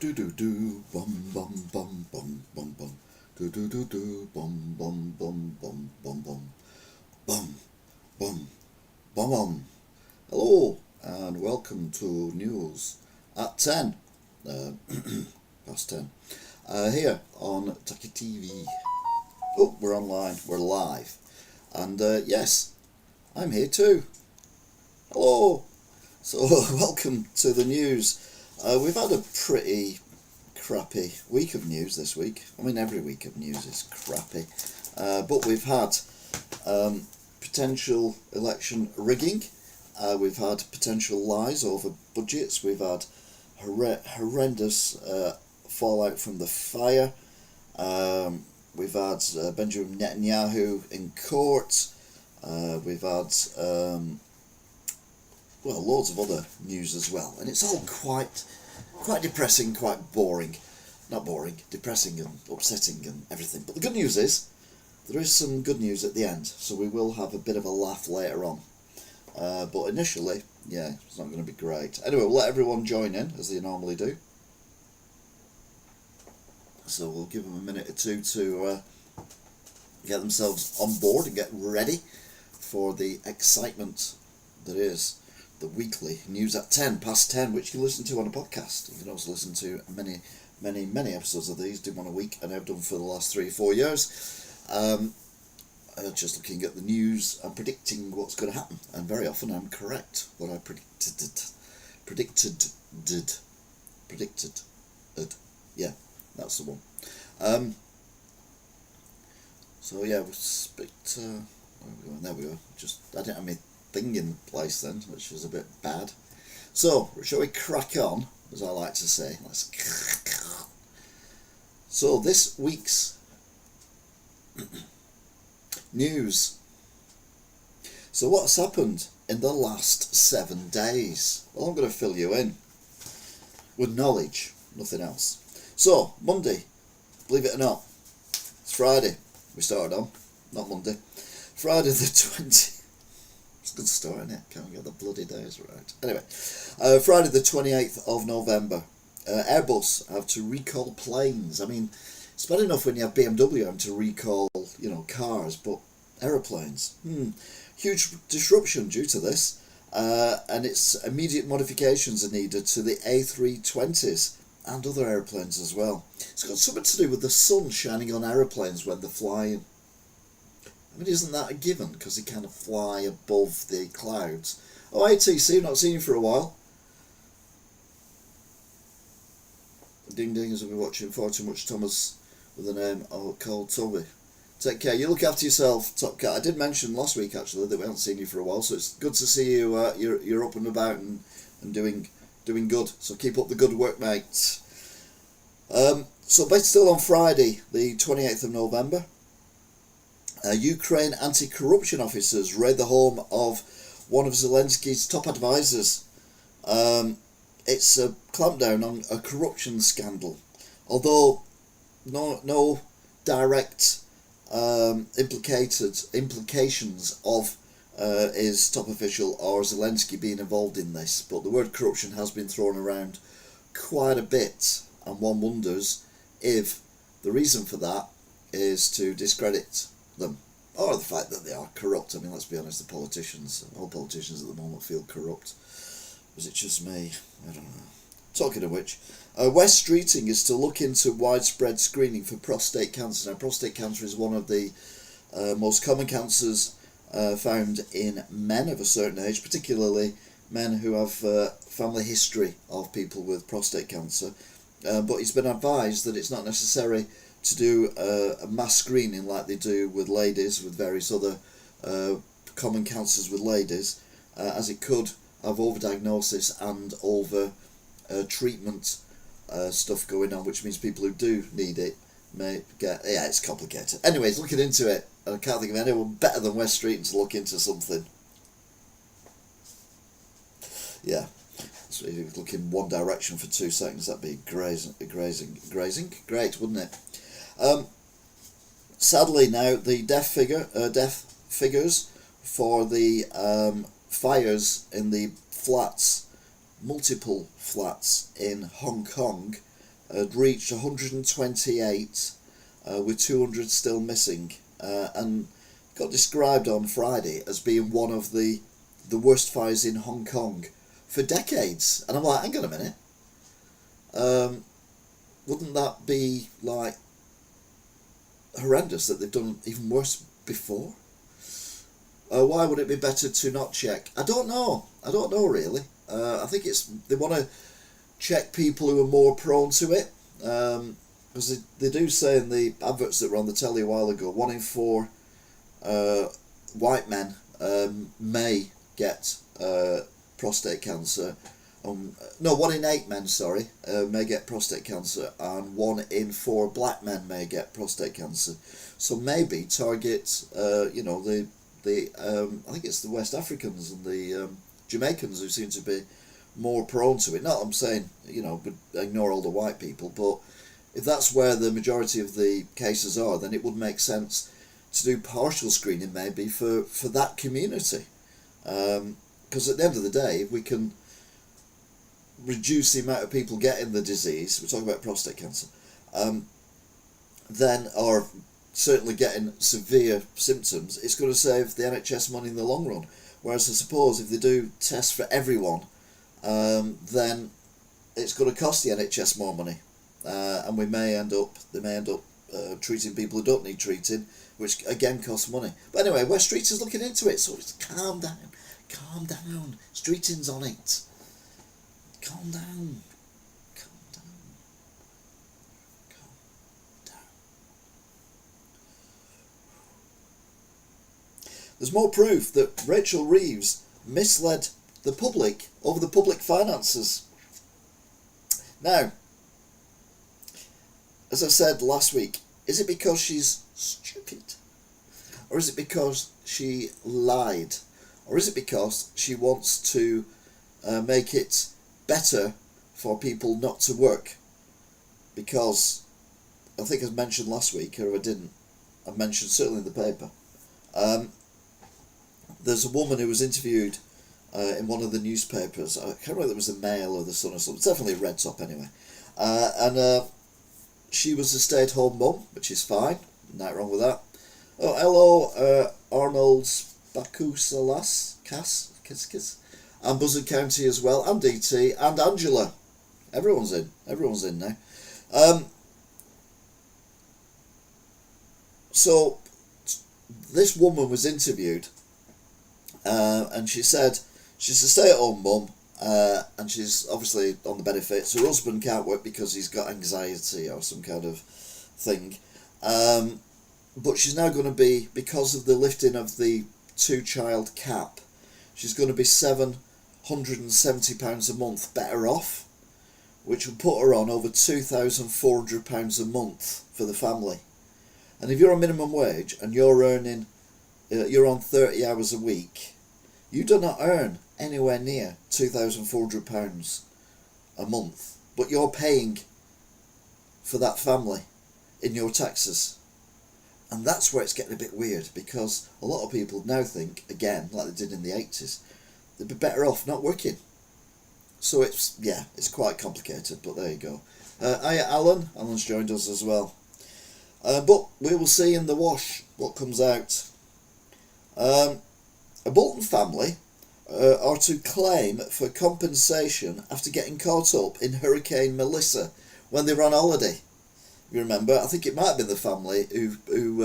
do do do bum bum bum bum bum bum do do do do bum bum bum bum bum bum bum bum bum bum. Hello and welcome to news at 10 uh, past 10 here on Taki TV. Oh, we're online, we're live, and yes, I'm here too. Hello. So welcome to the news. We've had a pretty crappy week of news this week. I mean, every week of news is crappy. But we've had potential election rigging. We've had potential lies over budgets. We've had horrendous fallout from the fire. We've had Benjamin Netanyahu in court. We've had loads of other news as well, and it's all quite depressing, quite boring. Not boring, depressing and upsetting and everything. But the good news is, there is some good news at the end, so we will have a bit of a laugh later on. But initially, yeah, it's not going to be great. Anyway, we'll let everyone join in, as they normally do. So we'll give them a minute or two to get themselves on board and get ready for the excitement that is the weekly news at 10 past 10, which you can listen to on a podcast. You can also listen to many episodes of these, do one a week, and I've done for the last 3 or 4 years. Just looking at the news and predicting what's going to happen, and very often I'm correct. What I predicted. Yeah, that's the one. So yeah, there we go. I didn't have my thing in place then, which was a bit bad. So, shall we crack on, as I like to say? Let's crack on. So, this week's news. So, what's happened in the last 7 days? Well, I'm going to fill you in with knowledge, nothing else. So, Monday, believe it or not, it's Friday. We started on, not Monday. Friday the 20th. It's a good start, isn't it? Can't get the bloody days right. Anyway, Friday the 28th of November. Airbus have to recall planes. I mean, it's bad enough when you have BMW having to recall, cars, but aeroplanes. Huge disruption due to this. And it's immediate modifications are needed to the A320s and other aeroplanes as well. It's got something to do with the sun shining on aeroplanes when they're flying. I mean, isn't that a given? Because they kind of fly above the clouds. Oh, ATC, not seen you for a while. Ding ding, as I've been watching far too much Thomas with a name called Toby. Take care. You look after yourself, Top Cat. I did mention last week actually that we haven't seen you for a while, so it's good to see you. You're up and about and doing good. So keep up the good work, mate. So based still on Friday, the 28th of November. Ukraine anti-corruption officers raid the home of one of Zelensky's top advisors. It's a clampdown on a corruption scandal, although no direct implications of his top official or Zelensky being involved in this. But the word corruption has been thrown around quite a bit, and one wonders if the reason for that is to discredit them, or the fact that they are corrupt. I mean, let's be honest, all politicians at the moment feel corrupt. Was it just me? I don't know. Talking of which, West Streeting is to look into widespread screening for prostate cancer. Now, prostate cancer is one of the most common cancers found in men of a certain age, particularly men who have family history of people with prostate cancer. But he's been advised that it's not necessary to do a mass screening like they do with ladies, with various other common cancers with ladies, as it could have overdiagnosis and over treatment stuff going on, which means people who do need it may get... Yeah, it's complicated. Anyways, looking into it, I can't think of anyone better than West Streeting to look into something. Yeah. So if you look in one direction for 2 seconds, that'd be grazing. Great, wouldn't it? Sadly, now the death figures for the fires in the flats, multiple flats in Hong Kong, had reached 128, with 200 still missing, and got described on Friday as being one of the worst fires in Hong Kong for decades. And I'm like, hang on a minute, wouldn't that be like horrendous that they've done even worse before? Why would it be better to not check? I don't know really. I think they want to check people who are more prone to it, because they do say in the adverts that were on the telly a while ago, 1 in 4 white men may get prostate cancer. No, 1 in 8 men, may get prostate cancer, and 1 in 4 black men may get prostate cancer. So maybe target, the I think it's the West Africans and the Jamaicans who seem to be more prone to it. Not I'm saying, but ignore all the white people, but if that's where the majority of the cases are, then it would make sense to do partial screening maybe for that community. Because at the end of the day, if we can reduce the amount of people getting the disease, we're talking about prostate cancer, then, or certainly getting severe symptoms, it's going to save the NHS money in the long run. Whereas I suppose if they do tests for everyone, then it's going to cost the NHS more money, and they may end up treating people who don't need treating, which again costs money. But anyway, West Street is looking into it, so just calm down. Streeting's on it. Calm down. There's more proof that Rachel Reeves misled the public over the public finances. Now, as I said last week, is it because she's stupid? Or is it because she lied? Or is it because she wants to make it better for people not to work? Because I think I mentioned last week, or I didn't, I mentioned certainly in the paper, there's a woman who was interviewed in one of the newspapers. I can't remember if it was the Mail or the Sun or something. It's definitely a Red Top anyway. And she was a stay-at-home mum, which is fine. Nothing wrong with that. Oh, hello, Arnold Bakusalas, Kiss, and Buzzard County as well, and DT, and Angela. Everyone's in now. So this woman was interviewed, and she said she's a stay-at-home mum, and she's obviously on the benefits. Her husband can't work because he's got anxiety or some kind of thing, but she's now going to be, because of the lifting of the 2-child cap, she's going to be £770 a month better off, which will put her on over £2,400 a month for the family. And if you're on minimum wage and you're earning, you're on 30 hours a week, you do not earn anywhere near £2,400 a month, but you're paying for that family in your taxes. And that's where it's getting a bit weird, because a lot of people now think, again, like they did in the 80s, they'd be better off not working. So it's quite complicated, but there you go. Hiya Alan. Alan's joined us as well. But we will see in the wash what comes out. A Bolton family are to claim for compensation after getting caught up in Hurricane Melissa when they were on holiday. You remember, I think it might have been the family who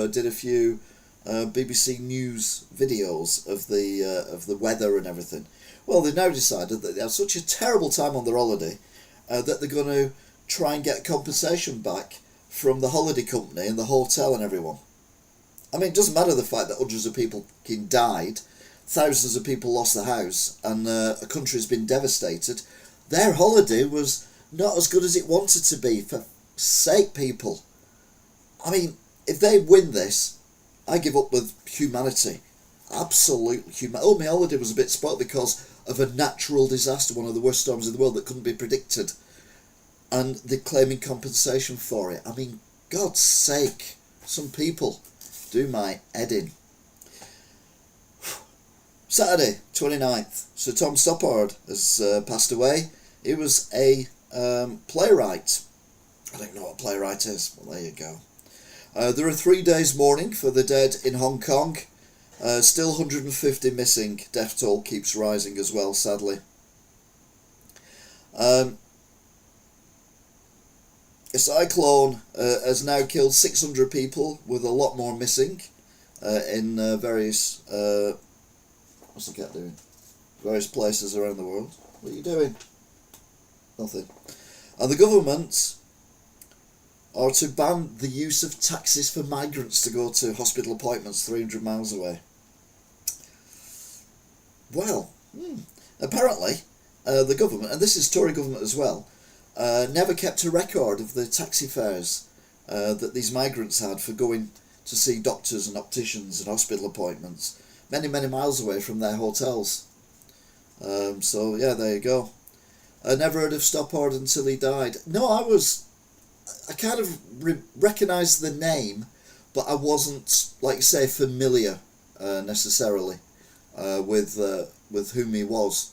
did a few BBC News videos of the weather and everything. Well, they've now decided that they had such a terrible time on their holiday that they're going to try and get compensation back from the holiday company and the hotel and everyone. I mean, it doesn't matter the fact that hundreds of people died, thousands of people lost their house, and a country's been devastated. Their holiday was not as good as it wanted to be. For sake, people. I mean, if they win this, I give up with humanity. Absolutely. My holiday was a bit spoiled because of a natural disaster, one of the worst storms in the world that couldn't be predicted. And they're claiming compensation for it. I mean, God's sake, some people do my head in. Saturday, 29th, Sir Tom Stoppard has passed away. He was a playwright. I don't know what a playwright is. Well, there you go. There are 3 days mourning for the dead in Hong Kong. Still 150 missing. Death toll keeps rising as well, sadly. A cyclone has now killed 600 people, with a lot more missing in various... what's the cat doing? Various places around the world. What are you doing? Nothing. And the government are to ban the use of taxis for migrants to go to hospital appointments 300 miles away. Well, apparently the government, and this is Tory government as well, never kept a record of the taxi fares that these migrants had for going to see doctors and opticians and hospital appointments many, many miles away from their hotels. So yeah, there you go. I never heard of Stoppard until he died. No, I kind of recognised the name, but I wasn't, like say, familiar necessarily with whom he was.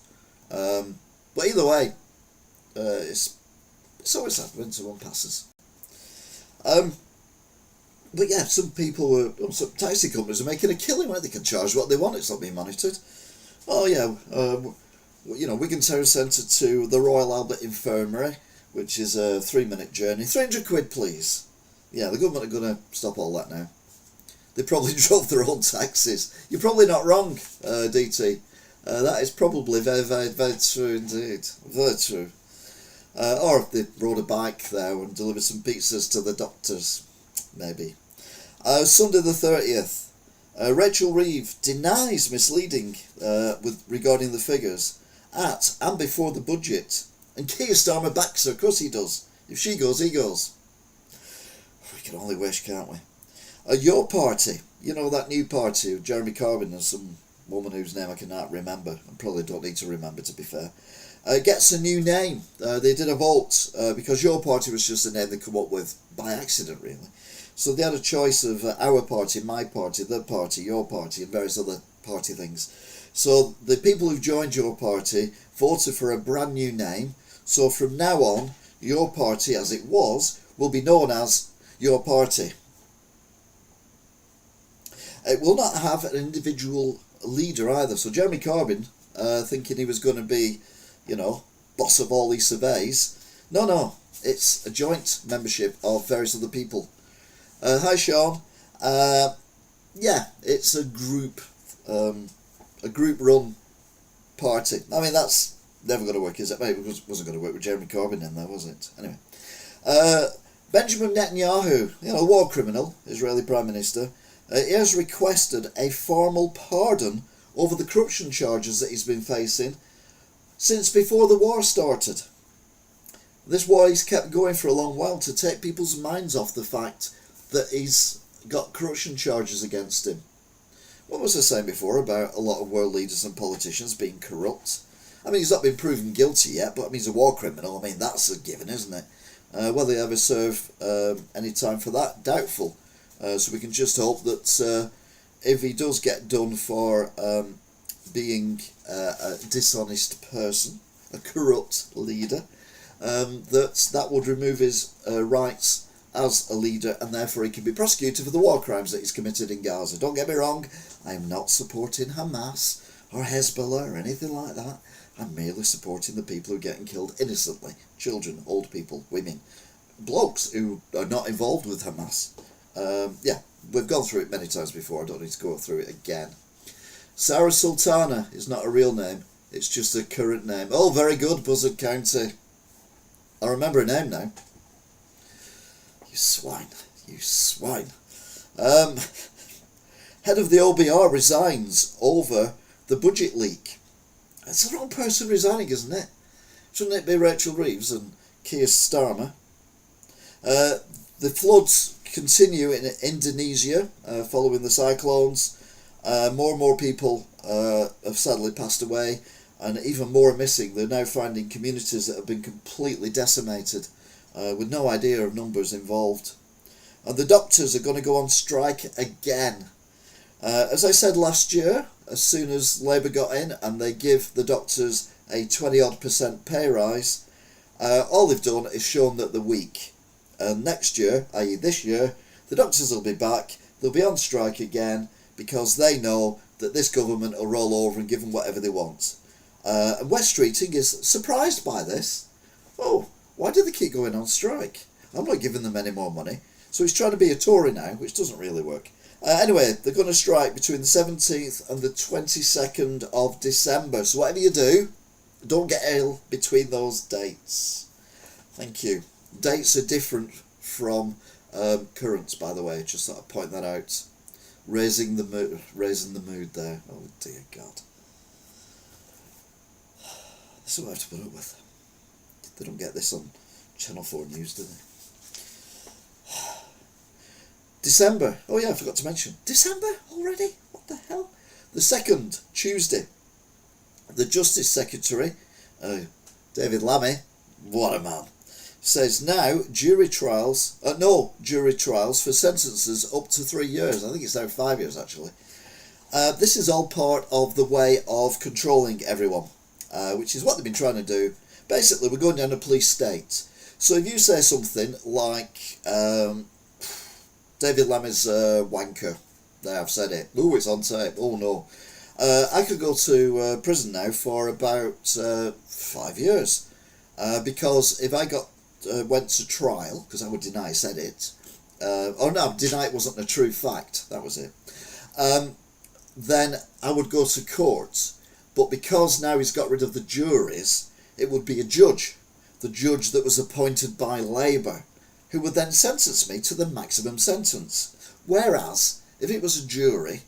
But either way, it's always sad when someone passes. But yeah, some taxi companies are making a killing when they can charge what they want. It's not being monitored. Oh yeah, Wigan Town Centre to the Royal Albert Infirmary, which is a 3-minute journey. 300 quid, please. Yeah, the government are going to stop all that now. They probably drove their own taxis. You're probably not wrong, DT. That is probably very, very, very true indeed. Very true. Or if they rode a bike there and delivered some pizzas to the doctors, maybe. Sunday the 30th. Rachel Reeves denies misleading regarding the figures at and before the budget. And Keir Starmer backs her. Of course he does. If she goes, he goes. We can only wish, can't we? Your party, that new party of Jeremy Corbyn and some woman whose name I cannot remember, and probably don't need to remember to be fair, gets a new name. They did a vote because your party was just a name they come up with by accident, really. So they had a choice of our party, my party, the party, your party, and various other party things. So the people who've joined your party voted for a brand new name. So from now on, your party, as it was, will be known as your party. It will not have an individual leader either. So Jeremy Corbyn, thinking he was going to be, boss of all these surveys. No, it's a joint membership of various other people. Hi Sean. Yeah, it's a group run party. I mean, that's never going to work, is it? Maybe it wasn't going to work with Jeremy Corbyn in there, was it? Anyway. Benjamin Netanyahu, war criminal, Israeli Prime Minister, he has requested a formal pardon over the corruption charges that he's been facing since before the war started. This war he's kept going for a long while to take people's minds off the fact that he's got corruption charges against him. What was I saying before about a lot of world leaders and politicians being corrupt? I mean, he's not been proven guilty yet, but he's a war criminal. I mean, that's a given, isn't it? Whether he ever serve any time for that, doubtful. So we can just hope that if he does get done for being a dishonest person, a corrupt leader, that would remove his rights as a leader, and therefore he can be prosecuted for the war crimes that he's committed in Gaza. Don't get me wrong, I'm not supporting Hamas or Hezbollah or anything like that. I'm merely supporting the people who are getting killed innocently. Children, old people, women, blokes who are not involved with Hamas. Yeah, we've gone through it many times before. I don't need to go through it again. Sarah Sultana is not a real name. It's just a current name. Oh, very good, Buzzard County. I remember her name now. You swine. You swine. Head of the OBR resigns over the budget leak. It's the wrong person resigning, isn't it? Shouldn't it be Rachel Reeves and Keir Starmer? The floods continue in Indonesia following the cyclones. More and more people have sadly passed away, and even more are missing. They're now finding communities that have been completely decimated with no idea of numbers involved. And the doctors are going to go on strike again. As I said last year, as soon as Labour got in and they give the doctors a 20-odd% pay rise, all they've done is shown that they're weak. And next year, i.e. this year, the doctors will be back, they'll be on strike again, because they know that this government will roll over and give them whatever they want. And West Streeting is surprised by this. Oh, why do they keep going on strike? I'm not giving them any more money. So he's trying to be a Tory now, which doesn't really work. Anyway, they're going to strike between the 17th and the 22nd of December. So whatever you do, don't get ill between those dates. Thank you. Dates are different from currents, by the way. Just thought I'd point that out. Raising the mood there. Oh dear God. This is what I have to put up with. They don't get this on Channel 4 News, do they? December. Oh yeah, I forgot to mention. December already? What the hell? The 2nd, Tuesday. The Justice Secretary, David Lammy, what a man, says now jury trials for sentences up to 3 years. I think it's now 5 years actually. This is all part of the way of controlling everyone, which is what they've been trying to do. Basically, we're going down a police state. So if you say something like, David Lammy's wanker, there I've said it. Oh, it's on tape. Oh no. I could go to prison now for about 5 years, because if I went to trial, because I would deny I said it, deny it wasn't a true fact, that was it, then I would go to court, but because now he's got rid of the juries, it would be a judge, the judge that was appointed by Labour, who would then sentence me to the maximum sentence. Whereas, if it was a jury,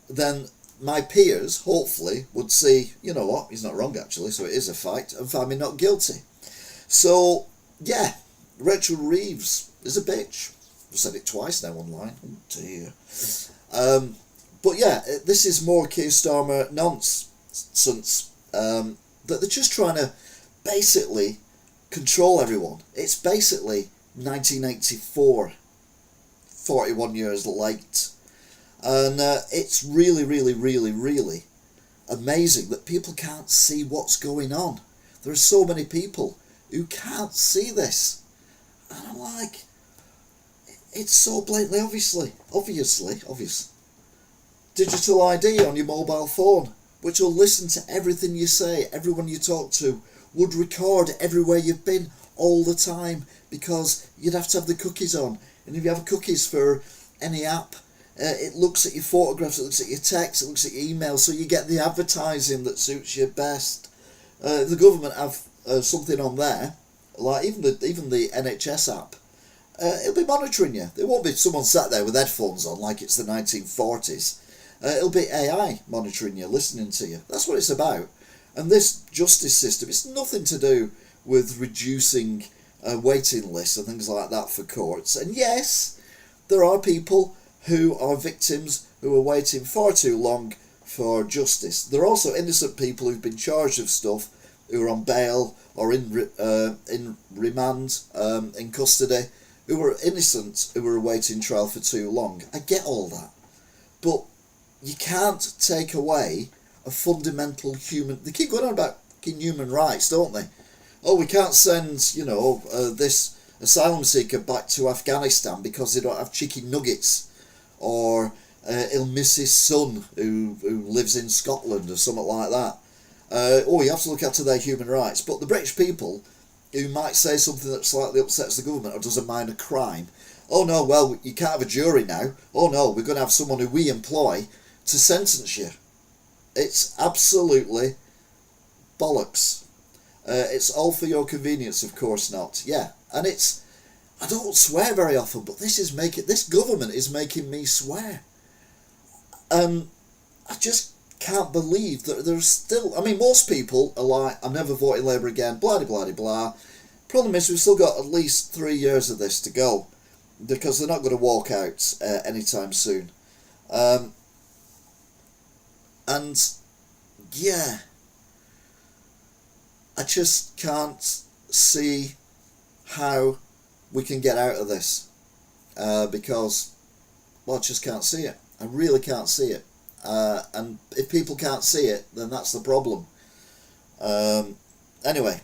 then my peers, hopefully, would see, you know what, he's not wrong actually, so it is a fact, and find me not guilty. So, yeah, Rachel Reeves is a bitch. I've said it twice now online. Oh dear. But yeah, this is more Keir Starmer nonsense. That they're just trying to basically control everyone. It's basically 1984, 41 years late. And it's really, really, really, really amazing that people can't see what's going on. There are so many people who can't see this. And I'm like, it's so blatantly obvious. Digital ID on your mobile phone, which will listen to everything you say, everyone you talk to, would record everywhere you've been all the time, because you'd have to have the cookies on. And if you have cookies for any app, it looks at your photographs, it looks at your text, it looks at your email, so you get the advertising that suits you best. The government have something on there, like even the NHS app. It'll be monitoring you. There won't be someone sat there with headphones on like it's the 1940s. It'll be AI monitoring you, listening to you. That's what it's about. And this justice system, it's nothing to do with reducing waiting lists and things like that for courts. And yes, there are people who are victims who are waiting far too long for justice. There are also innocent people who've been charged with stuff, who are on bail or in remand, in custody, who are innocent, who are awaiting trial for too long. I get all that. But you can't take away a fundamental human... They keep going on about human rights, don't they? Oh, we can't send, this asylum seeker back to Afghanistan because they don't have chicken nuggets. Or he'll miss his son who lives in Scotland or something like that. You have to look after their human rights. But the British people who might say something that slightly upsets the government or does a minor crime, oh no, well, you can't have a jury now. Oh no, we're going to have someone who we employ to sentence you. It's absolutely bollocks. It's all for your convenience, of course not. Yeah, and I don't swear very often, but this government is making me swear. I just can't believe that there's still... most people are like, I'm never voting Labour again, blah, blah, blah, blah. Problem is, we've still got at least 3 years of this to go, because they're not going to walk out anytime soon. And, yeah, I just can't see how we can get out of this, because, I just can't see it. I really can't see it. And if people can't see it, then that's the problem. Anyway,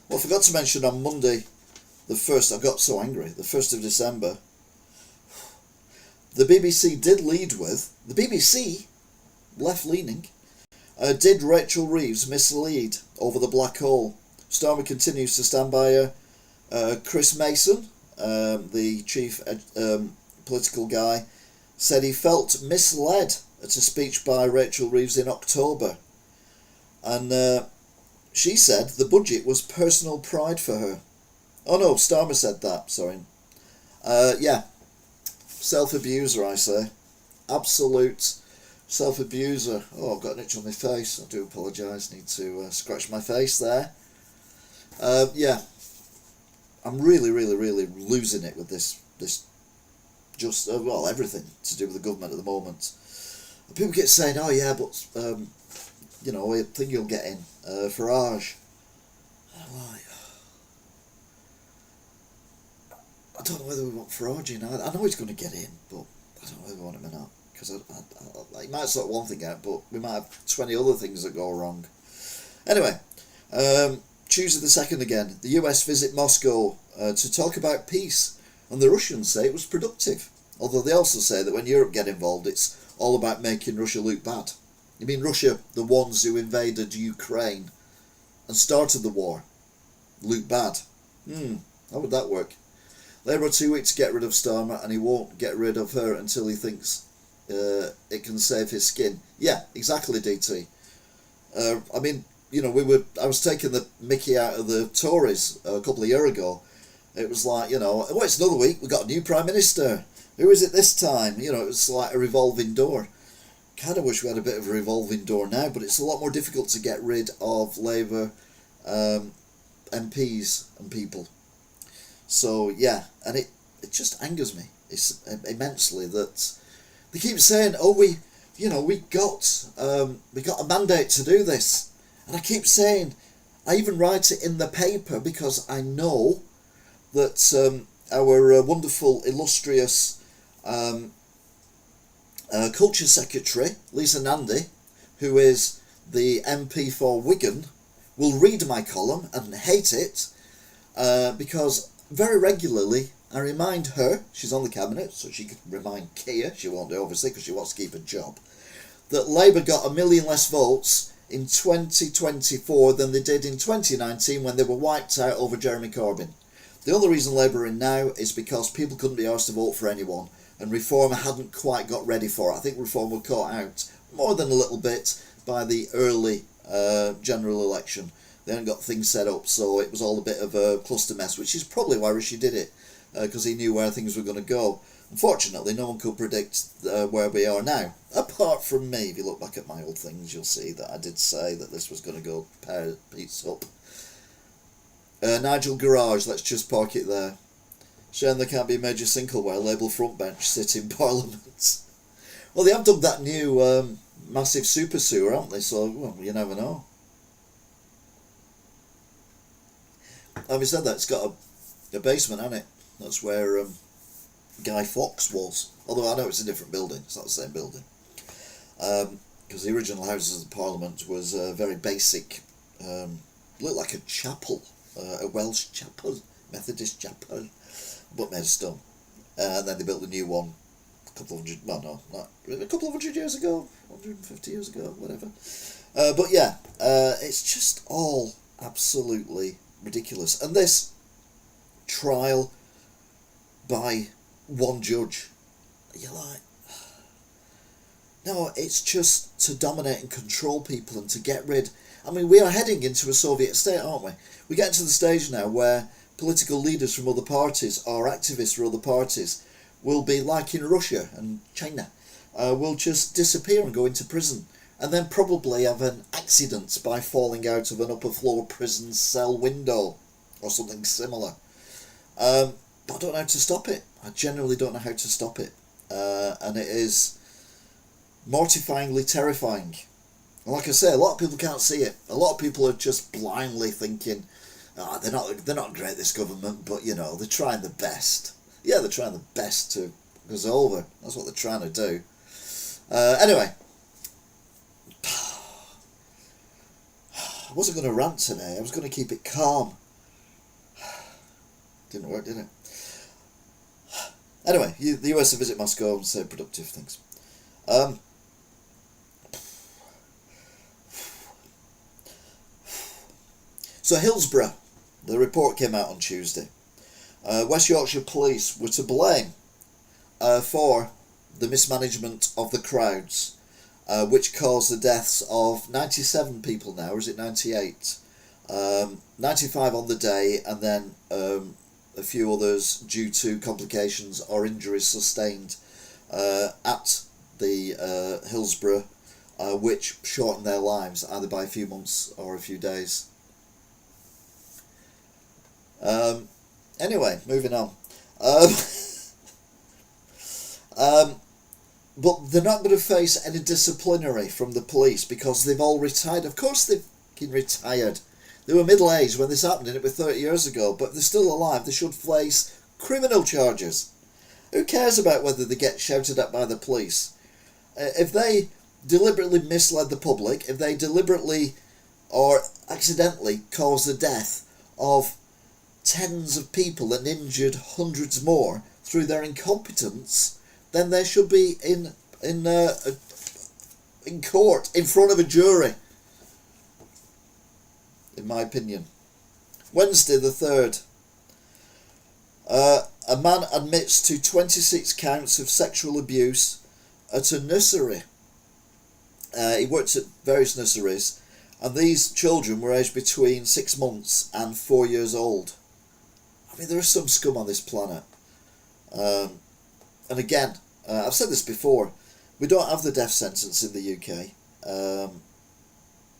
what I forgot to mention on Monday, the 1st, I got so angry, the 1st of December, the BBC did lead with, the BBC, left-leaning, did Rachel Reeves mislead over the black hole? Starmer continues to stand by her. Chris Mason, the chief political guy, said he felt misled at a speech by Rachel Reeves in October. And she said the budget was personal pride for her. Oh no, Starmer said that, sorry. Yeah, self-abuser, I say. Absolute self-abuser. Oh, I've got an itch on my face. I do apologise. Need to scratch my face there. Yeah, I'm really losing it with this just well, everything to do with the government at the moment. People get saying, "Oh yeah, but you know, I think you'll get in, Farage." And I'm like, I don't know whether we want Farage in. I know he's going to get in, but I don't know whether we want him or not, because he might sort one thing out, but we might have 20 other things that go wrong. Anyway, Tuesday the 2nd again, the US visit Moscow to talk about peace, and the Russians say it was productive, although they also say that when Europe get involved it's all about making Russia look bad. You mean Russia, the ones who invaded Ukraine and started the war, look bad? How would that work? Labour 2 weeks to get rid of Starmer, and he won't get rid of her until he thinks it can save his skin. Yeah, exactly, DT. I mean, you know, I was taking the mickey out of the Tories a couple of years ago. It was like, you know, oh, it's another week, we've got a new Prime Minister. Who is it this time? You know, it was like a revolving door. Kind of wish we had a bit of a revolving door now, but it's a lot more difficult to get rid of Labour MPs and people. So, yeah, and it just angers me immensely that they keep saying, oh, we got a mandate to do this. And I keep saying, I even write it in the paper because I know that our wonderful, illustrious Culture Secretary, Lisa Nandy, who is the MP for Wigan, will read my column and hate it because very regularly I remind her, she's on the cabinet, so she can remind Keir, she won't do obviously because she wants to keep a job, that Labour got 1 million less votes in 2024 than they did in 2019 when they were wiped out over Jeremy Corbyn. The only reason Labour are in now is because people couldn't be asked to vote for anyone, and Reform hadn't quite got ready for it. I think Reform were caught out more than a little bit by the early general election. They hadn't got things set up, so it was all a bit of a cluster mess, which is probably why Rishi did it, because he knew where things were going to go. Unfortunately, no one could predict where we are now, apart from me. If you look back at my old things, you'll see that I did say that this was going to go piece up. Nigel Garage, let's just park it there. Shame there can't be a major single where Labour front bench sit in Parliament. Well, they have dug that new massive super sewer, haven't they? So, well, you never know. Having said that, it's got a basement, hasn't it? That's where Guy Fawkes was. Although I know it's a different building. It's not the same building. Because the original Houses of Parliament was very basic. Looked like a chapel. A Welsh chapel. Methodist chapel. But made of stone. And then they built the new one a couple of hundred years ago. 150 years ago, whatever. But yeah, it's just all absolutely ridiculous. And this trial by one judge, you're like, no, it's just to dominate and control people and to get rid. I mean, we are heading into a Soviet state, aren't we? We get to the stage now where political leaders from other parties or activists from other parties will be, like in Russia and China, will just disappear and go into prison, and then probably have an accident by falling out of an upper floor prison cell window or something similar. But I don't know how to stop it. I genuinely don't know how to stop it. And it is mortifyingly terrifying. And like I say, a lot of people can't see it. A lot of people are just blindly thinking, they're not great, this government, but you know, they're trying the best. Yeah, they're trying the best to go over. That's what they're trying to do. Anyway, I wasn't going to rant today. I was going to keep it calm. Didn't work, did it? Anyway, the US visit Moscow and say productive things. So Hillsborough, the report came out on Tuesday. West Yorkshire Police were to blame for the mismanagement of the crowds, which caused the deaths of 97 people now, or is it 98? 95 on the day, and then a few others due to complications or injuries sustained at the Hillsborough, which shortened their lives either by a few months or a few days. Anyway, moving on. But they're not going to face any disciplinary from the police because they've all retired. Of course they've retired. They were middle-aged when this happened, and it was 30 years ago, but if they're still alive, they should face criminal charges. Who cares about whether they get shouted at by the police? If they deliberately misled the public, if they deliberately or accidentally caused the death of tens of people and injured hundreds more through their incompetence, then they should be in court, in front of a jury, in my opinion. Wednesday the 3rd. A man admits to 26 counts of sexual abuse at a nursery. He worked at various nurseries, and these children were aged between 6 months and 4 years old. I mean, there is some scum on this planet. And again, I've said this before, we don't have the death sentence in the UK,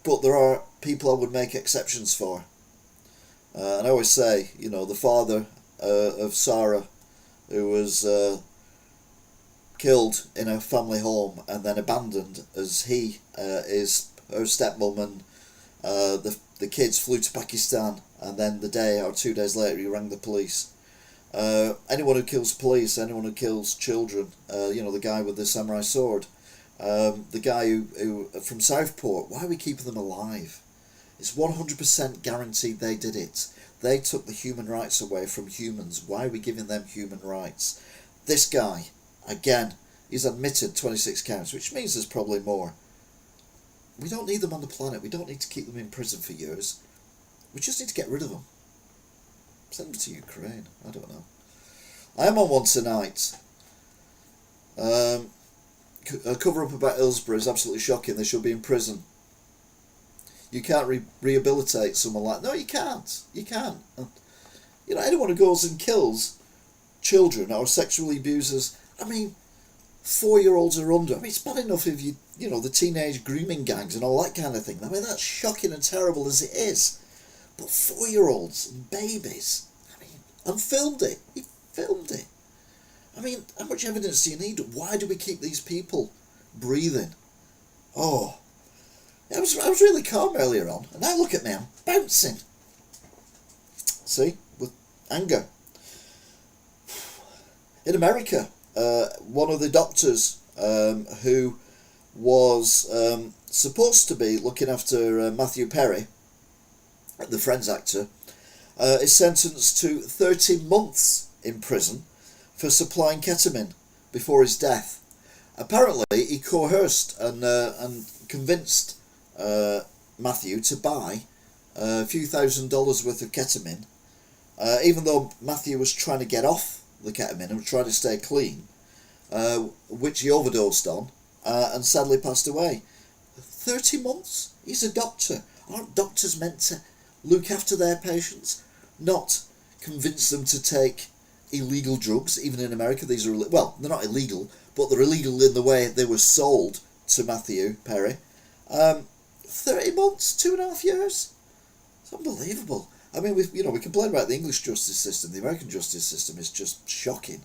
but there are people I would make exceptions for. And I always say, you know, the father of Sarah, who was killed in a family home and then abandoned as he is her stepmom, and the kids flew to Pakistan, and then the day or 2 days later he rang the police. Anyone who kills police, anyone who kills children, you know, the guy with the samurai sword, the guy who from Southport, why are we keeping them alive? It's 100% guaranteed they did it. They took the human rights away from humans. Why are we giving them human rights? This guy, again, he's admitted 26 counts, which means there's probably more. We don't need them on the planet. We don't need to keep them in prison for years. We just need to get rid of them. Send them to Ukraine. I don't know. I am on one tonight. A cover-up about Hillsborough is absolutely shocking. They should be in prison. You can't rehabilitate someone like... No, you can't. You can't. You know, anyone who goes and kills children or sexually abuses... I mean, 4-year-olds are under. I mean, it's bad enough if you know, the teenage grooming gangs and all that kind of thing. I mean, that's shocking and terrible as it is. But 4-year-olds and babies, I mean, and filmed it. He filmed it. I mean, how much evidence do you need? Why do we keep these people breathing? Oh, I was really calm earlier on, and now look at me, I'm bouncing. See, with anger. In America, one of the doctors who was supposed to be looking after Matthew Perry, the Friends actor, is sentenced to 30 months in prison for supplying ketamine before his death. Apparently, he coerced and convinced Matthew to buy a few $1,000s worth of ketamine, even though Matthew was trying to get off the ketamine and trying to stay clean, which he overdosed on and sadly passed away. 30 months? He's a doctor. Aren't doctors meant to look after their patients, not convince them to take illegal drugs? Even in America, these are, well, they're not illegal, but they're illegal in the way they were sold to Matthew Perry. 30 months, 2.5 years. It's unbelievable. I mean, we complain about the English justice system. The American justice system is just shocking.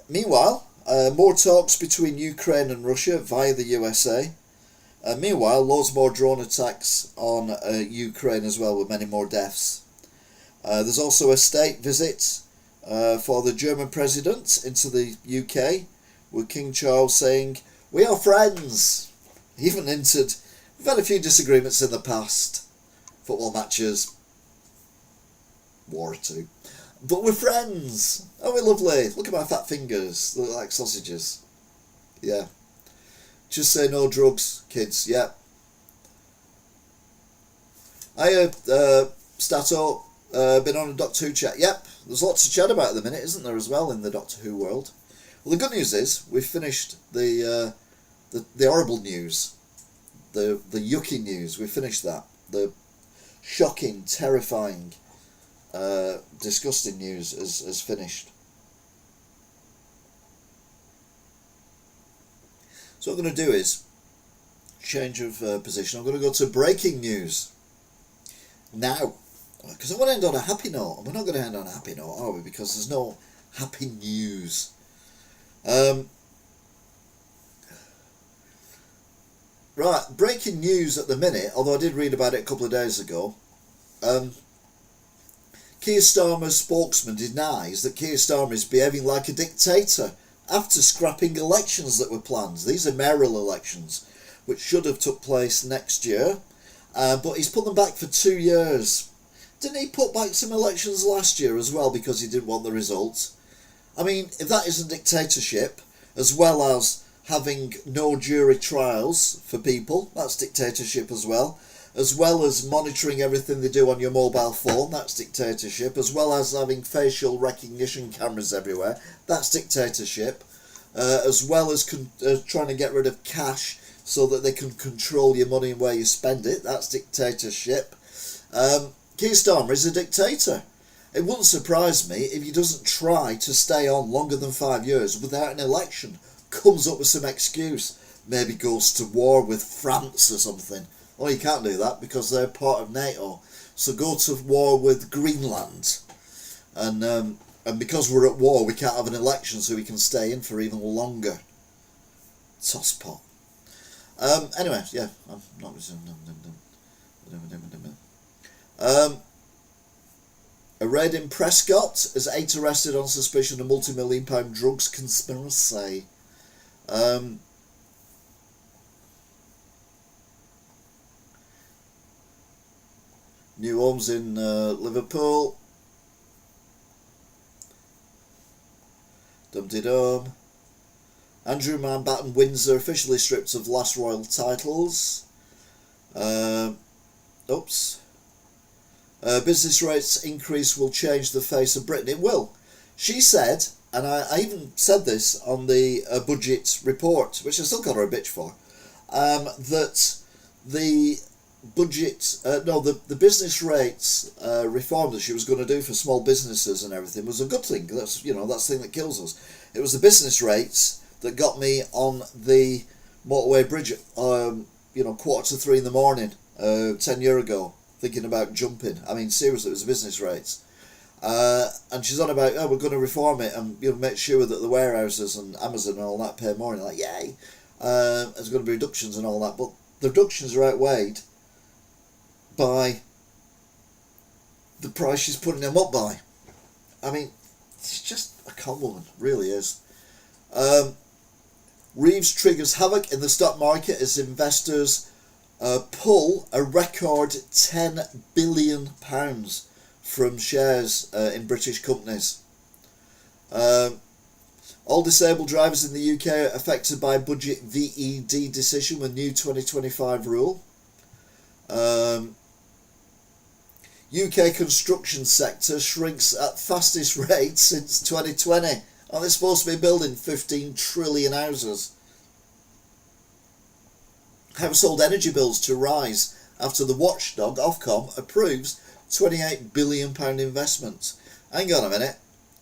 Meanwhile, more talks between Ukraine and Russia via the USA. Meanwhile, loads more drone attacks on Ukraine as well, with many more deaths. There's also a state visit for the German president into the UK, with King Charles saying, "We are friends." He even hinted, we've had a few disagreements in the past, football matches. war or two. But we're friends. Oh, we're lovely. Look at my fat fingers. They look like sausages. Yeah. Just say no drugs, kids. Yeah. Hiya, Stato. Been on a Doctor Who chat. Yep. There's lots to chat about at the minute, isn't there, as well, in the Doctor Who world? Well, the good news is we've finished the horrible news. The yucky news. We finished that. The shocking, terrifying, disgusting news is finished. So what I'm going to do is change of position. I'm going to go to breaking news now, because I want to end on a happy note, and we're not going to end on a happy note, are we? Because there's no happy news. Right, breaking news at the minute, although I did read about it a couple of days ago. Keir Starmer's spokesman denies that Keir Starmer is behaving like a dictator after scrapping elections that were planned. These are mayoral elections, which should have took place next year, but he's put them back for 2 years. Didn't he put back some elections last year as well because he didn't want the results? I mean, if that isn't dictatorship, as well as having no jury trials for people, that's dictatorship as well as monitoring everything they do on your mobile phone, that's dictatorship, as well as having facial recognition cameras everywhere, that's dictatorship, as well as trying to get rid of cash so that they can control your money and where you spend it, that's dictatorship. Keir Starmer is a dictator. It wouldn't surprise me if he doesn't try to stay on longer than 5 years without an election, comes up with some excuse, maybe goes to war with France or something. Oh, you can't do that because they're part of NATO. So go to war with Greenland. And because we're at war, we can't have an election so we can stay in for even longer. Tosspot. Anyway, yeah, I'm not resuming. A raid in Prescott has 8 arrested on suspicion of multi-million-pound drugs conspiracy. New homes in Liverpool. Dum-de-dum. Andrew Mountbatten Windsor officially stripped of last royal titles. Business rates increase will change the face of Britain. It will. She said, and I even said this on the budget report, which I still got her a bitch for, that the the business rates reform that she was going to do for small businesses and everything was a good thing. That's the thing that kills us. It was the business rates that got me on the motorway bridge at 2:45 in the morning 10 years ago, thinking about jumping. I mean, seriously, it was the business rates. And she's on about, we're going to reform it and make sure that the warehouses and Amazon and all that pay more. And like, yay! There's going to be reductions and all that, but the reductions are outweighed by the price she's putting them up by. I mean, she's just a con woman, really is. Reeves triggers havoc in the stock market as investors pull a record £10 billion from shares in British companies. All disabled drivers in the UK are affected by budget VED decision with new 2025 rule. UK construction sector shrinks at fastest rate since 2020. And they're supposed to be building 15 trillion houses. Household energy bills to rise after the watchdog Ofcom approves £28 billion investment. Hang on a minute.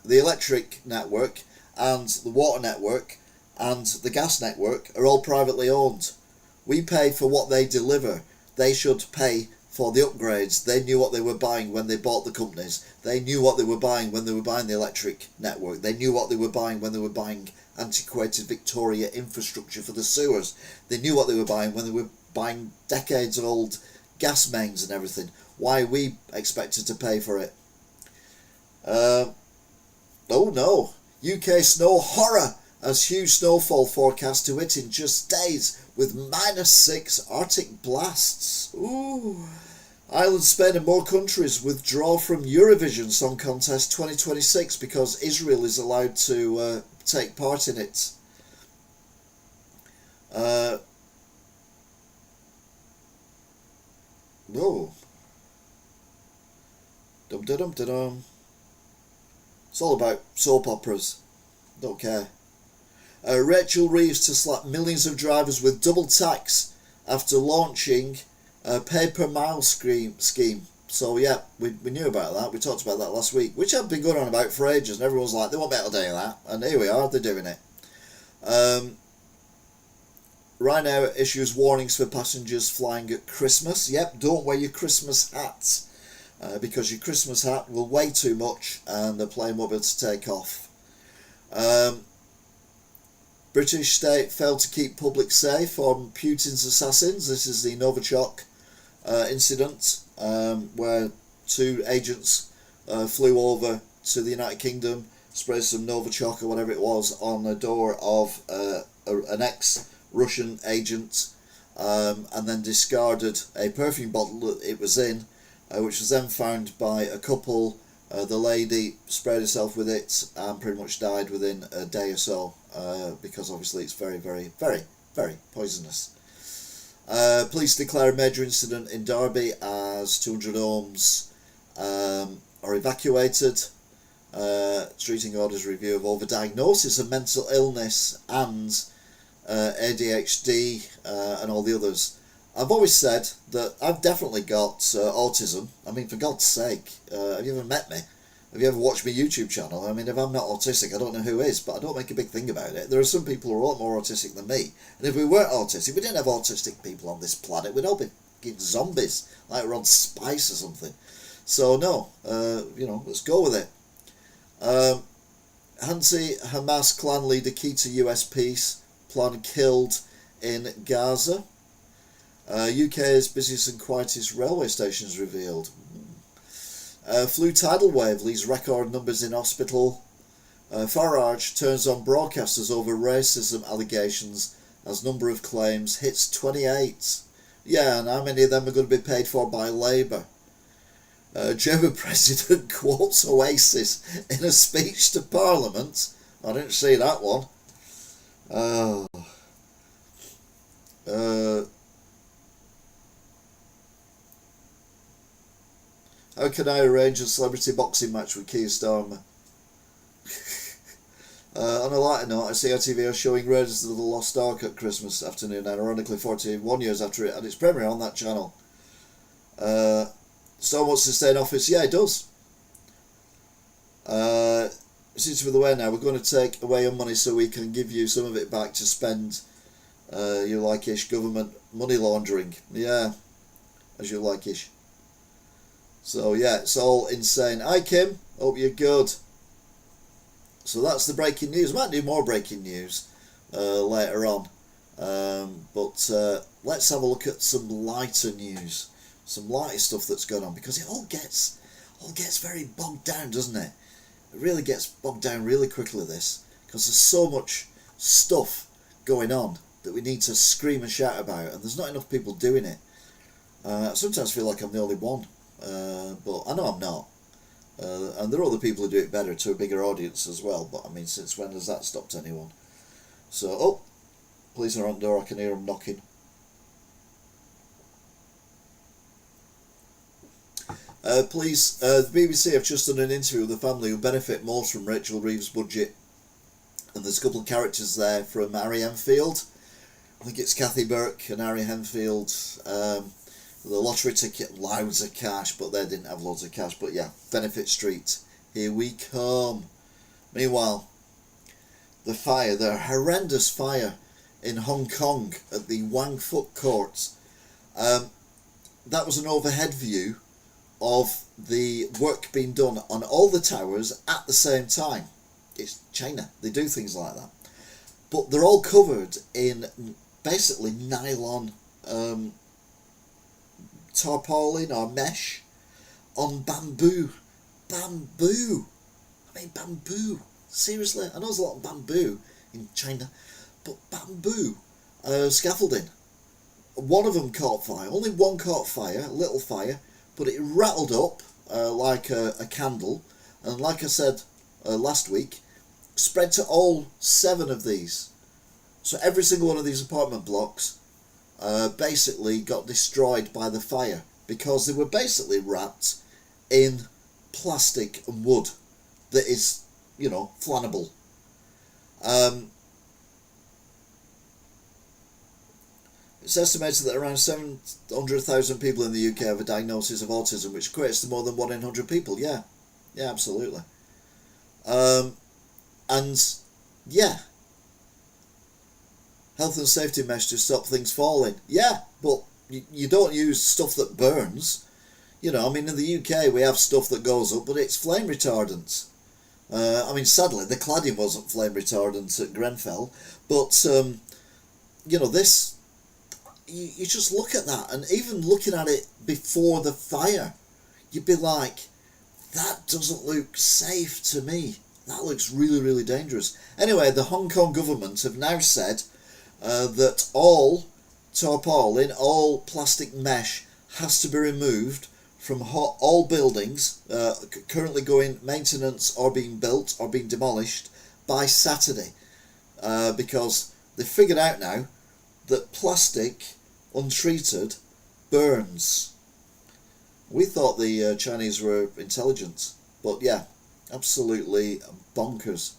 The electric network and the water network and the gas network are all privately owned. We pay for what they deliver. They should pay for the upgrades. They knew what they were buying when they bought the companies. They knew what they were buying when they were buying the electric network. They knew what they were buying when they were buying antiquated Victoria infrastructure for the sewers. They knew what they were buying when they were buying decades old gas mains and everything. Why are we expected to pay for it? Oh no. UK snow horror as huge snowfall forecast to hit in just days with -6 Arctic blasts. Ooh. Ireland, Spain and more countries withdraw from Eurovision Song Contest 2026 because Israel is allowed to take part in it. Oh. Dum dum dum dum. It's all about soap operas. Don't care. Rachel Reeves to slap millions of drivers with double tax after launching a pay-per-mile scheme. So yeah, we knew about that. We talked about that last week, which I've been going on about for ages, and everyone's like, they won't be able to do that. And here we are, they're doing it. Ryanair issues warnings for passengers flying at Christmas. Yep, don't wear your Christmas hats, because your Christmas hat will weigh too much and the plane won't be able to take off. British state failed to keep public safe from Putin's assassins. This is the Novichok incident, where two agents flew over to the United Kingdom, sprayed some Novichok or whatever it was on the door of an ex-Russian agent, and then discarded a perfume bottle that it was in, which was then found by a couple. The lady sprayed herself with it and pretty much died within a day or so, because obviously it's very, very, very, very poisonous. Police declare a major incident in Derby as 200 homes are evacuated. Treating orders review of overdiagnosis of mental illness and ADHD and all the others. I've always said that I've definitely got autism. I mean, for God's sake, have you ever met me? Have you ever watched my YouTube channel? I mean, if I'm not autistic, I don't know who is, but I don't make a big thing about it. There are some people who are a lot more autistic than me. And if we weren't autistic, we didn't have autistic people on this planet, we'd all be zombies, like we're on spice or something. So, no, let's go with it. Hamas clan leader key to US peace plan killed in Gaza. UK's busiest and quietest railway stations revealed. Flu tidal wave leaves record numbers in hospital. Farage turns on broadcasters over racism allegations as number of claims hits 28. Yeah, and how many of them are going to be paid for by Labour? German president quotes Oasis in a speech to Parliament. I didn't see that one. How can I arrange a celebrity boxing match with Keir Starmer? On a lighter note, I see ITV are showing Raiders of the Lost Ark at Christmas afternoon, ironically 41 years after it had its premiere on that channel. Storm wants to stay in office. Yeah, it does. It seems to be the way now. We're going to take away your money so we can give you some of it back to spend you like-ish government money laundering. Yeah, as you like-ish. So yeah, it's all insane. Hi Kim, hope you're good. So that's the breaking news. Might do more breaking news later on, but let's have a look at some lighter news, some lighter stuff that's going on, because it all gets very bogged down, doesn't it? It really gets bogged down really quickly, this, because there's so much stuff going on that we need to scream and shout about, and there's not enough people doing it. I sometimes feel like I'm the only one. But I know I'm not, and there are other people who do it better to a bigger audience as well, but I mean, since when has that stopped anyone? So, police are on the door, I can hear them knocking. The BBC have just done an interview with the family who benefit most from Rachel Reeves' budget, and there's a couple of characters there from Harry Enfield. I think it's Kathy Burke and Harry Enfield. The lottery ticket, loads of cash, but they didn't have loads of cash. But yeah, Benefit Street, here we come. Meanwhile, the horrendous fire in Hong Kong at the Wang Fuk courts. That was an overhead view of the work being done on all the towers at the same time. It's China, they do things like that. But they're all covered in basically nylon tarpaulin or mesh on bamboo. I mean, bamboo. Seriously, I know there's a lot of bamboo in China, but bamboo scaffolding. One of them caught fire. Only one caught fire, a little fire, but it rattled up like a candle, and like I said last week, spread to all 7 of these. So every single one of these apartment blocks basically got destroyed by the fire because they were basically wrapped in plastic and wood that is, flammable. It's estimated that around 700,000 people in the UK have a diagnosis of autism, which equates to more than 1 in 100 people. Yeah, absolutely. And yeah, health and safety mesh to stop things falling. Yeah, but you don't use stuff that burns. In the UK we have stuff that goes up, but it's flame retardant. Sadly, the cladding wasn't flame retardant at Grenfell, but this. You just look at that, and even looking at it before the fire, you'd be like, that doesn't look safe to me. That looks really, really dangerous. Anyway, the Hong Kong government have now said that all tarpaulin, all plastic mesh has to be removed from all buildings currently going maintenance or being built or being demolished by Saturday, because they figured out now that plastic untreated burns. We thought the Chinese were intelligent, but yeah, absolutely bonkers.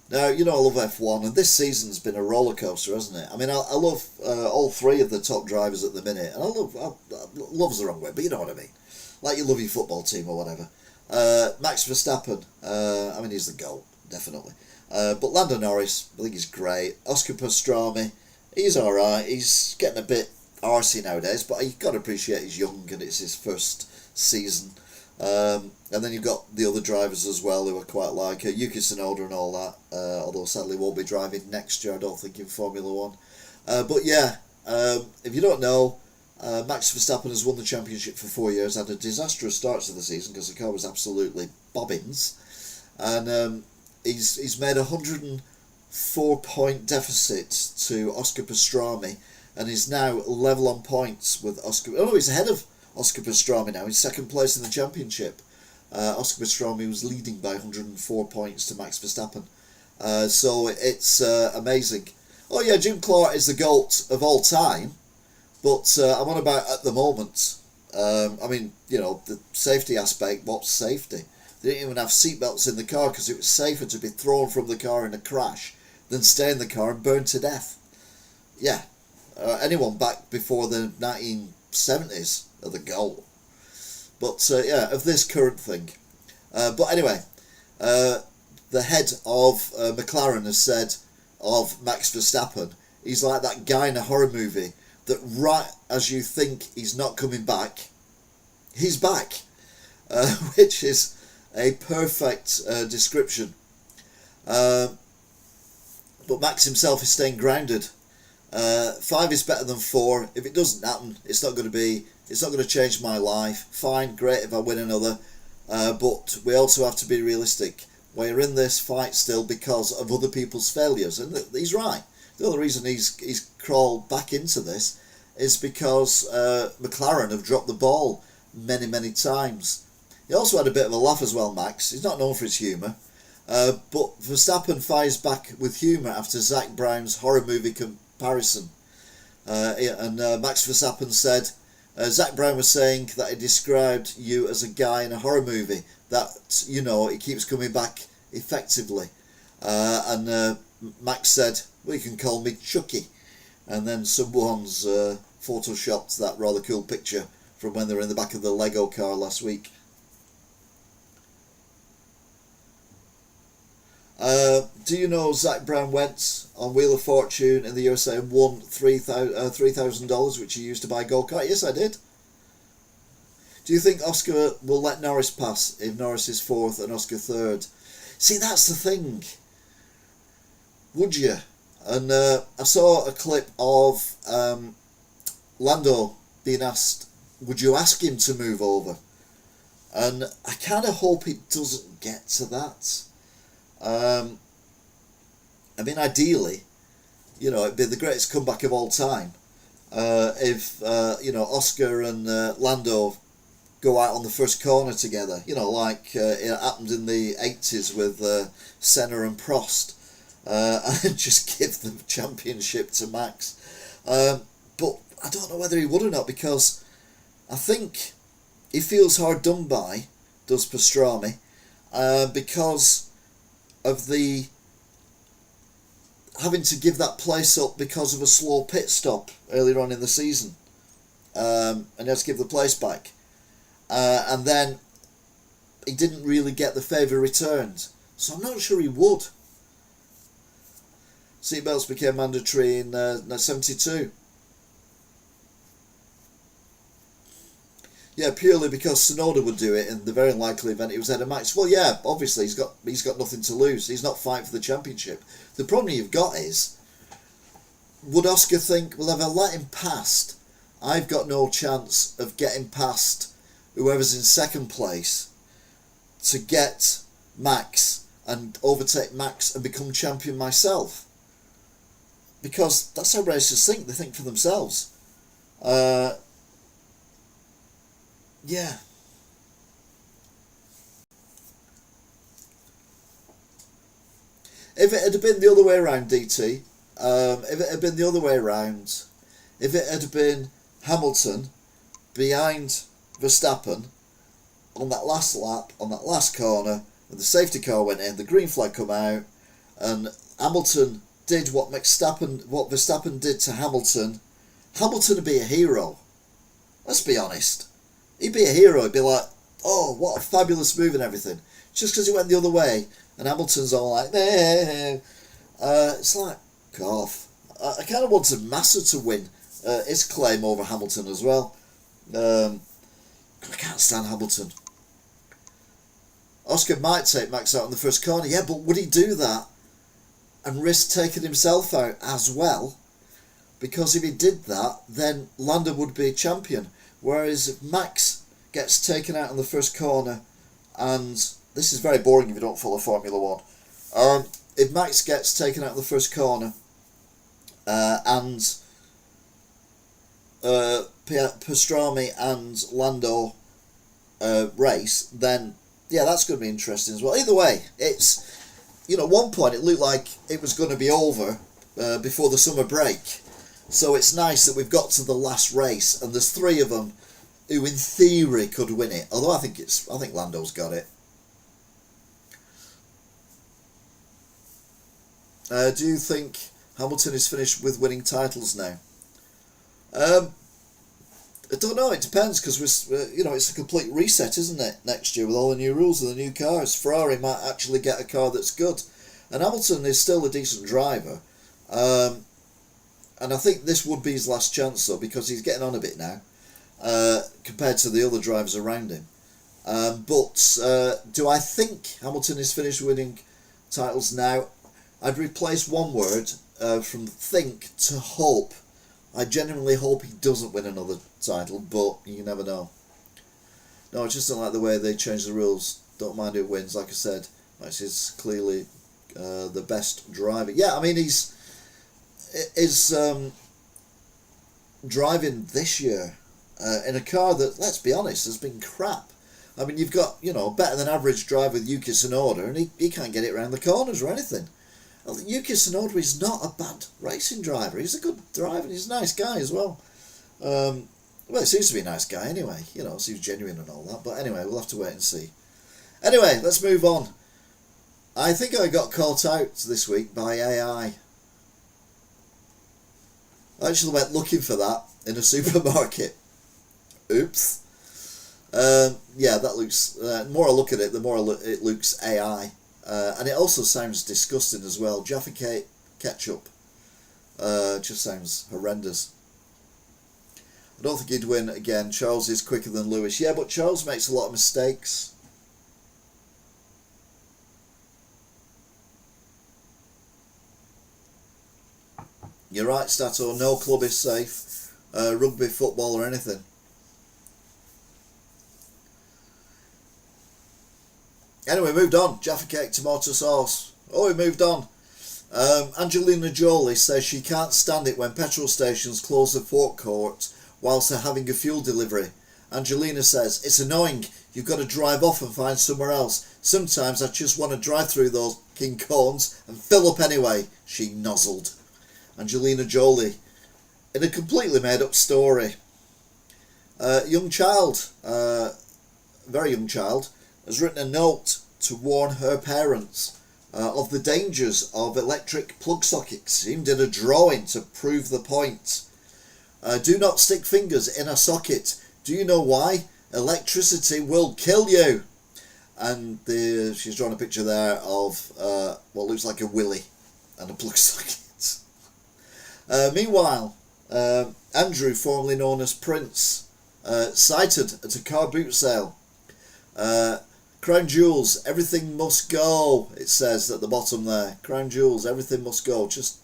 Now, I love F1, and this season's been a roller coaster, hasn't it? I love all 3 of the top drivers at the minute, and love's the wrong word, but you know what I mean. Like you love your football team or whatever. Max Verstappen, he's the GOAT, definitely. But Lando Norris, I think he's great. Oscar Pastrami, he's alright. He's getting a bit arsey nowadays, but you've got to appreciate he's young and it's his first season. And then you've got the other drivers as well who are quite like Yuki Tsunoda and all that, although sadly won't be driving next year, I don't think, in Formula 1. But yeah, if you don't know, Max Verstappen has won the championship for 4 years, had a disastrous start to the season because the car was absolutely bobbins, and he's made a 104-point deficit to Oscar Pastrami, and is now level on points with Oscar. Oh no, he's ahead of Oscar Pastrami now. He's second place in the championship. Oscar Pastrami was leading by 104 points to Max Verstappen. So it's amazing. Oh yeah, Jim Clark is the GOAT of all time, but I'm on about at the moment. The safety aspect. What's safety? They didn't even have seatbelts in the car because it was safer to be thrown from the car in a crash than stay in the car and burn to death. Yeah, anyone back before the 1970s are the GOAT. But of this current thing. But anyway, the head of McLaren has said of Max Verstappen, he's like that guy in a horror movie that right as you think he's not coming back, he's back, which is a perfect description. But Max himself is staying grounded. 5 is better than 4. If it doesn't happen, it's not going to change my life. Fine, great if I win another. But we also have to be realistic. We're in this fight still because of other people's failures, and he's right. The only reason he's crawled back into this is because McLaren have dropped the ball many, many times. He also had a bit of a laugh as well, Max. He's not known for his humour. But Verstappen fires back with humour after Zach Brown's horror movie comparison. And Max Verstappen said, Zach Brown was saying that he described you as a guy in a horror movie that, he keeps coming back effectively. And Max said, well, you can call me Chucky. And then someone's photoshopped that rather cool picture from when they were in the back of the Lego car last week. Do you know Zach Brown went on Wheel of Fortune in the USA and won $3,000 which he used to buy a go-kart? Yes, I did. Do you think Oscar will let Norris pass if Norris is 4th and Oscar 3rd? See, that's the thing. Would you? And I saw a clip of Lando being asked, would you ask him to move over? And I kind of hope it doesn't get to that. Ideally, it'd be the greatest comeback of all time. if Oscar and Lando go out on the first corner together, like it happened in the 80s with Senna and Prost, and just give the championship to Max. But I don't know whether he would or not, because I think he feels hard done by, does Pastrami, because of the having to give that place up because of a slow pit stop earlier on in the season, and he has to give the place back, and then he didn't really get the favour returned, so I'm not sure he would. Seatbelts became mandatory in 72. Yeah, purely because Tsunoda would do it in the very likely event he was ahead of Max. Well, yeah, obviously he's got nothing to lose. He's not fighting for the championship. The problem you've got is, would Oscar think, well, if I let him past, I've got no chance of getting past whoever's in second place to get Max and overtake Max and become champion myself? Because that's how racers think. They think for themselves. Yeah. If it had been the other way around, DT, if it had been the other way around, if it had been Hamilton behind Verstappen on that last lap, on that last corner, and the safety car went in, the green flag come out, and Hamilton did what Verstappen did to Hamilton, Hamilton would be a hero. Let's be honest. He'd be a hero. He'd be like, oh, what a fabulous move and everything. Just because he went the other way, and Hamilton's all like, it's like, off. I kind of wanted Massa to win his claim over Hamilton as well. I can't stand Hamilton. Oscar might take Max out in the first corner, yeah, but would he do that and risk taking himself out as well? Because if he did that, then Lando would be champion. Whereas if Max gets taken out in the first corner, and this is very boring if you don't follow Formula 1, if Max gets taken out in the first corner and Pastrami and Lando race, then yeah, that's going to be interesting as well. Either way, it's, at one point it looked like it was going to be over before the summer break. So it's nice that we've got to the last race, and there's three of them who, in theory, could win it. Although I think Lando's got it. Do you think Hamilton is finished with winning titles now? I don't know. It depends, because it's a complete reset, isn't it? Next year with all the new rules and the new cars, Ferrari might actually get a car that's good, and Hamilton is still a decent driver. And I think this would be his last chance, though, because he's getting on a bit now, compared to the other drivers around him. But do I think Hamilton is finished winning titles now? I'd replace one word from think to hope. I genuinely hope he doesn't win another title, but you never know. No, I just don't like the way they change the rules. Don't mind who wins, like I said. Max is clearly the best driver. Yeah, I mean, he's driving this year in a car that, let's be honest, has been crap. I mean, you've got, better than average driver with Yuki Tsunoda, and he can't get it around the corners or anything. Yuki Tsunoda is not a bad racing driver. He's a good driver, and he's a nice guy as well. Well, it seems to be a nice guy anyway. Seems genuine and all that. But anyway, we'll have to wait and see. Anyway, let's move on. I think I got caught out this week by AI. I actually went looking for that in a supermarket. Oops. Yeah, that looks... the more I look at it, the more it looks AI. And it also sounds disgusting as well. Jaffa ketchup. Just sounds horrendous. I don't think he'd win again. Charles is quicker than Lewis. Yeah, but Charles makes a lot of mistakes. You're right, Stato. No club is safe. Rugby, football or anything. Anyway, moved on. Jaffa cake, tomato sauce. Oh, we moved on. Angelina Jolie says she can't stand it when petrol stations close the forecourt whilst they're having a fuel delivery. Angelina says, it's annoying, you've got to drive off and find somewhere else. Sometimes I just want to drive through those king cones and fill up anyway, she nozzled. Angelina Jolie, in a completely made up story. Young child, very young child, has written a note to warn her parents of the dangers of electric plug sockets. He even did a drawing to prove the point. Do not stick fingers in a socket. Do you know why? Electricity will kill you. And she's drawn a picture there of what looks like a willy and a plug socket. Meanwhile, Andrew, formerly known as Prince, cited at a car boot sale. Crown jewels, everything must go, it says at the bottom there. Crown jewels, everything must go. Just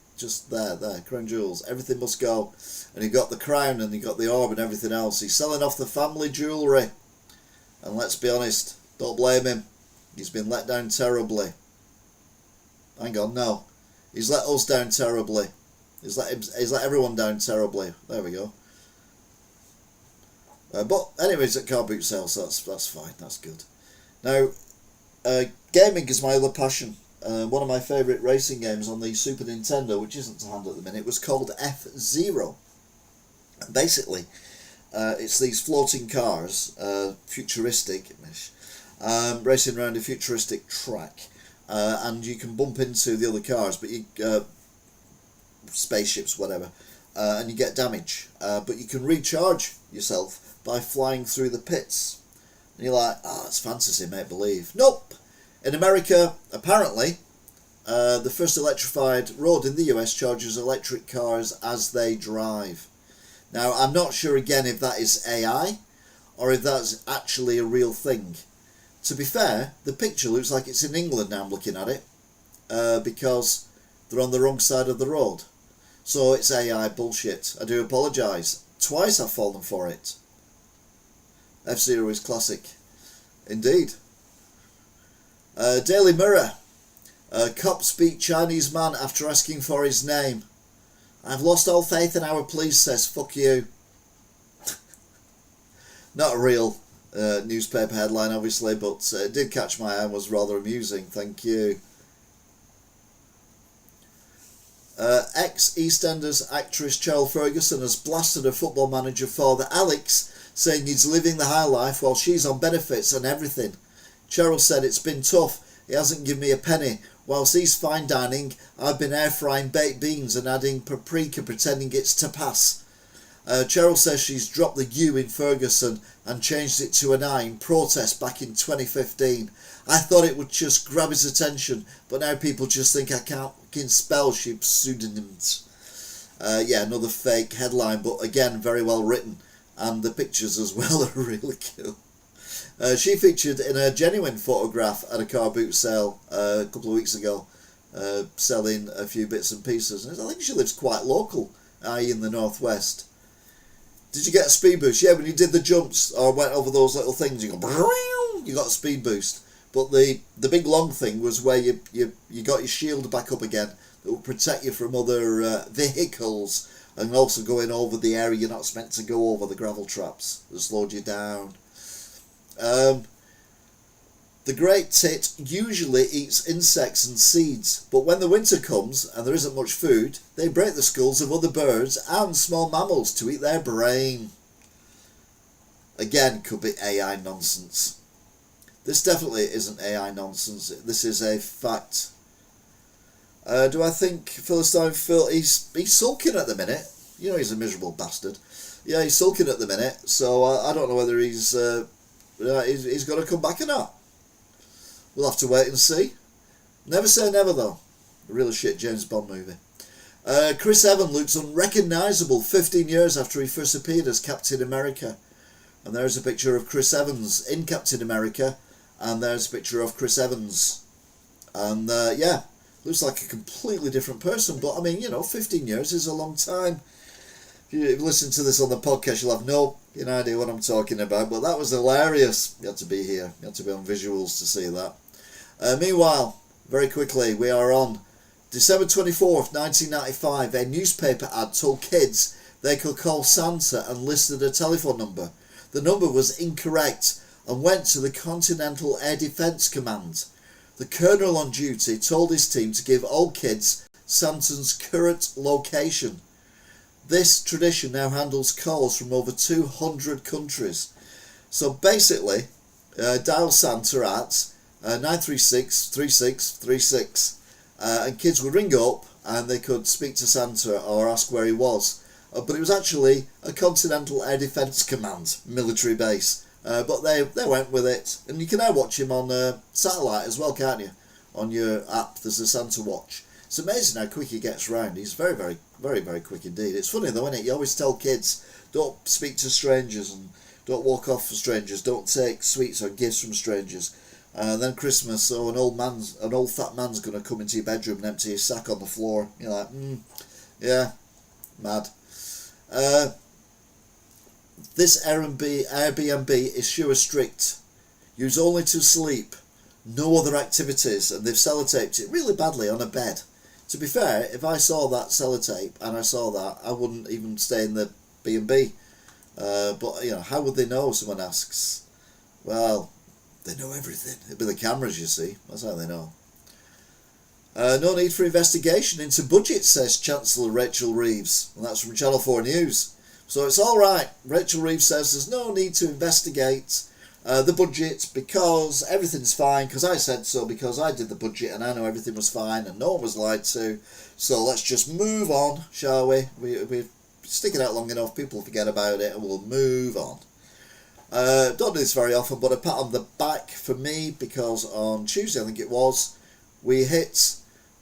there, crown jewels, everything must go. And he got the crown and he got the orb and everything else. He's selling off the family jewellery. And let's be honest, don't blame him. He's been let down terribly. Hang on, no. He's let us down terribly. He's let everyone down terribly. There we go. But anyways, at car boot sales, that's fine, that's good. Now, gaming is my other passion. One of my favourite racing games on the Super Nintendo, which isn't to hand at the minute, was called F-Zero. Basically, it's these floating cars, futuristic, racing around a futuristic track, and you can bump into the other cars, but spaceships, whatever, and you get damage. But you can recharge yourself by flying through the pits. And you're like, it's fantasy, make believe. Nope. In America, apparently, the first electrified road in the US charges electric cars as they drive. Now, I'm not sure again if that is AI or if that's actually a real thing. To be fair, the picture looks like it's in England now I'm looking at it, because they're on the wrong side of the road. So it's AI bullshit. I do apologise. Twice I've fallen for it. F-Zero is classic. Indeed. Daily Mirror. Cops beat Chinese man after asking for his name. I've lost all faith in our police, says fuck you. Not a real newspaper headline, obviously, but it did catch my eye and was rather amusing. Thank you. Ex-EastEnders actress Cheryl Ferguson has blasted her football manager father Alex, saying he's living the high life while she's on benefits and everything. Cheryl said, it's been tough. He hasn't given me a penny. Whilst he's fine dining, I've been air frying baked beans and adding paprika pretending it's tapas. Cheryl says she's dropped the U in Ferguson and changed it to an I in protest back in 2015. I thought it would just grab his attention, but now people just think I can't spell sheep pseudonyms. Yeah, another fake headline, but again, very well written. And the pictures as well are really cool. She featured in a genuine photograph at a car boot sale a couple of weeks ago, selling a few bits and pieces. And I think she lives quite local, i.e. in the northwest. Did you get a speed boost? Yeah, when you did the jumps or went over those little things, you got a speed boost. But the big long thing was where you got your shield back up again that would protect you from other vehicles, and also going over the area you're not meant to go over, the gravel traps that slowed you down. The great tit usually eats insects and seeds, but when the winter comes and there isn't much food, they break the skulls of other birds and small mammals to eat their brain. Again, could be AI nonsense. This definitely isn't AI nonsense. This is a fact. Do I think Philistine Phil... He's sulking at the minute. You know he's a miserable bastard. Yeah, he's sulking at the minute, so I don't know whether he's got to come back or not. We'll have to wait and see. Never say never, though. A real shit James Bond movie. Chris Evans looks unrecognisable 15 years after he first appeared as Captain America. And there's a picture of Chris Evans in Captain America, and there's a picture of Chris Evans. And yeah, looks like a completely different person. But I mean, 15 years is a long time. If you listen to this on the podcast, you'll have no idea what I'm talking about. But that was hilarious. You had to be here. You had to be on visuals to see that. Meanwhile, very quickly, we are on December 24th, 1995, a newspaper ad told kids they could call Santa and listed a telephone number. The number was incorrect and went to the Continental Air Defence Command. The colonel on duty told his team to give all kids Santa's current location. This tradition now handles calls from over 200 countries. So basically, dial Santa at 936 3636, and kids would ring up and they could speak to Santa or ask where he was. But it was actually a Continental Air Defence Command military base. But they went with it, and you can now watch him on satellite as well, can't you? On your app, there's a Santa watch. It's amazing how quick he gets round. He's very, very, very, very quick indeed. It's funny though, isn't it? You always tell kids, don't speak to strangers and don't walk off for strangers. Don't take sweets or gifts from strangers. Then Christmas, an old fat man's going to come into your bedroom and empty his sack on the floor. You're like, yeah, mad. This Airbnb is sure strict. Use only to sleep, no other activities, and they've sellotaped it really badly on a bed. To be fair, if I saw that sellotape and I saw that, I wouldn't even stay in the B&B. But, how would they know, someone asks. Well, they know everything. It'd be the cameras, you see. That's how they know. No need for investigation into budget, says Chancellor Rachel Reeves. And that's from Channel 4 News. So it's all right. Rachel Reeves says there's no need to investigate the budget because everything's fine, because I said so, because I did the budget and I know everything was fine and no one was lied to. So let's just move on, shall we? We stick it out long enough, people forget about it and we'll move on. Don't do this very often, but a pat on the back for me, because on Tuesday, I think it was, we hit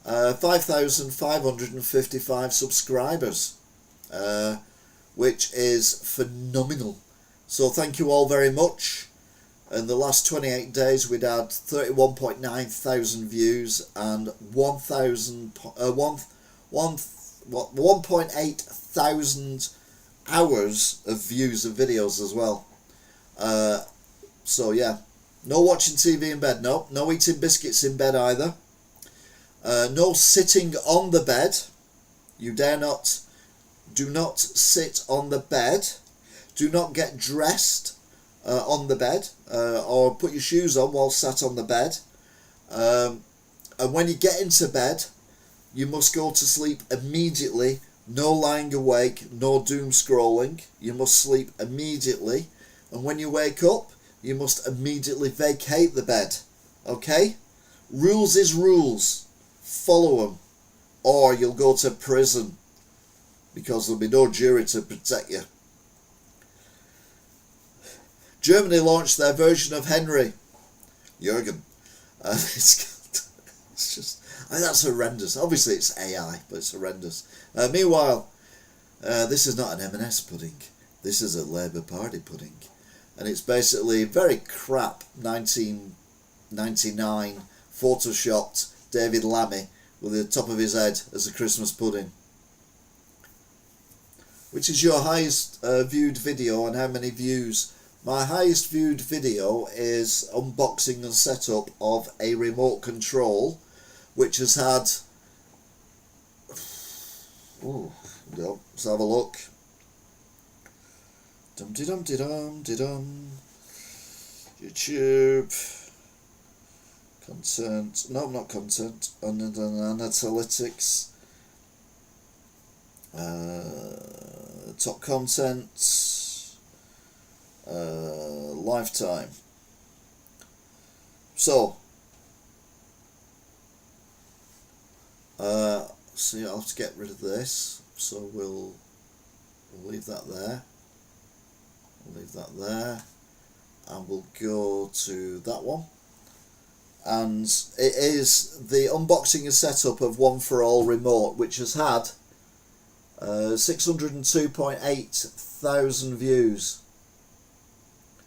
5,555 subscribers, which is phenomenal. So thank you all very much. In the last 28 days, we'd had 31.9 thousand views and 1.8 thousand hours of views of videos as well. So yeah, no watching TV in bed, no eating biscuits in bed either, no sitting on the bed. You do not sit on the bed, do not get dressed on the bed, or put your shoes on while sat on the bed, and when you get into bed you must go to sleep immediately. No lying awake, no doom scrolling. You must sleep immediately. And when you wake up, you must immediately vacate the bed. Okay? Rules is rules. Follow them. Or you'll go to prison. Because there'll be no jury to protect you. Germany launched their version of Henry. Jürgen. It's just... that's horrendous. Obviously it's AI, but it's horrendous. Meanwhile, this is not an M&S pudding. This is a Labour Party pudding. And it's basically very crap 1999 photoshopped David Lammy with the top of his head as a Christmas pudding. Which is your highest viewed video and how many views? My highest viewed video is unboxing and setup of a remote control, which has had... let's have a look. Dum-de-dum-de-dum-de-dum. YouTube. Content. No, not content. Analytics. Top content. Lifetime. So. See, I'll have to get rid of this. So we'll leave that there. We'll leave that there. And we'll go to that one. And it is the unboxing and setup of One for All remote, which has had 602.8 thousand views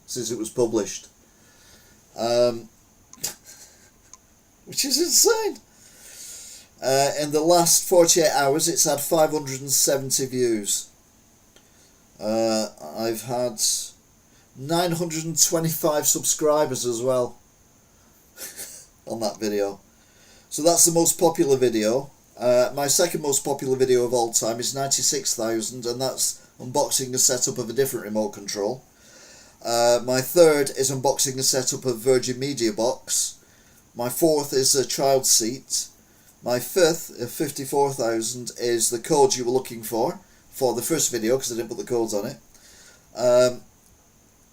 since it was published, which is insane. In the last 48 hours it's had 570 views. I've had 925 subscribers as well on that video. So that's the most popular video. My second most popular video of all time is 96,000, and that's unboxing a setup of a different remote control. My third is unboxing a setup of Virgin Media Box. My fourth is a child seat. My fifth, 54,000, is the codes you were looking for the first video, because I didn't put the codes on it.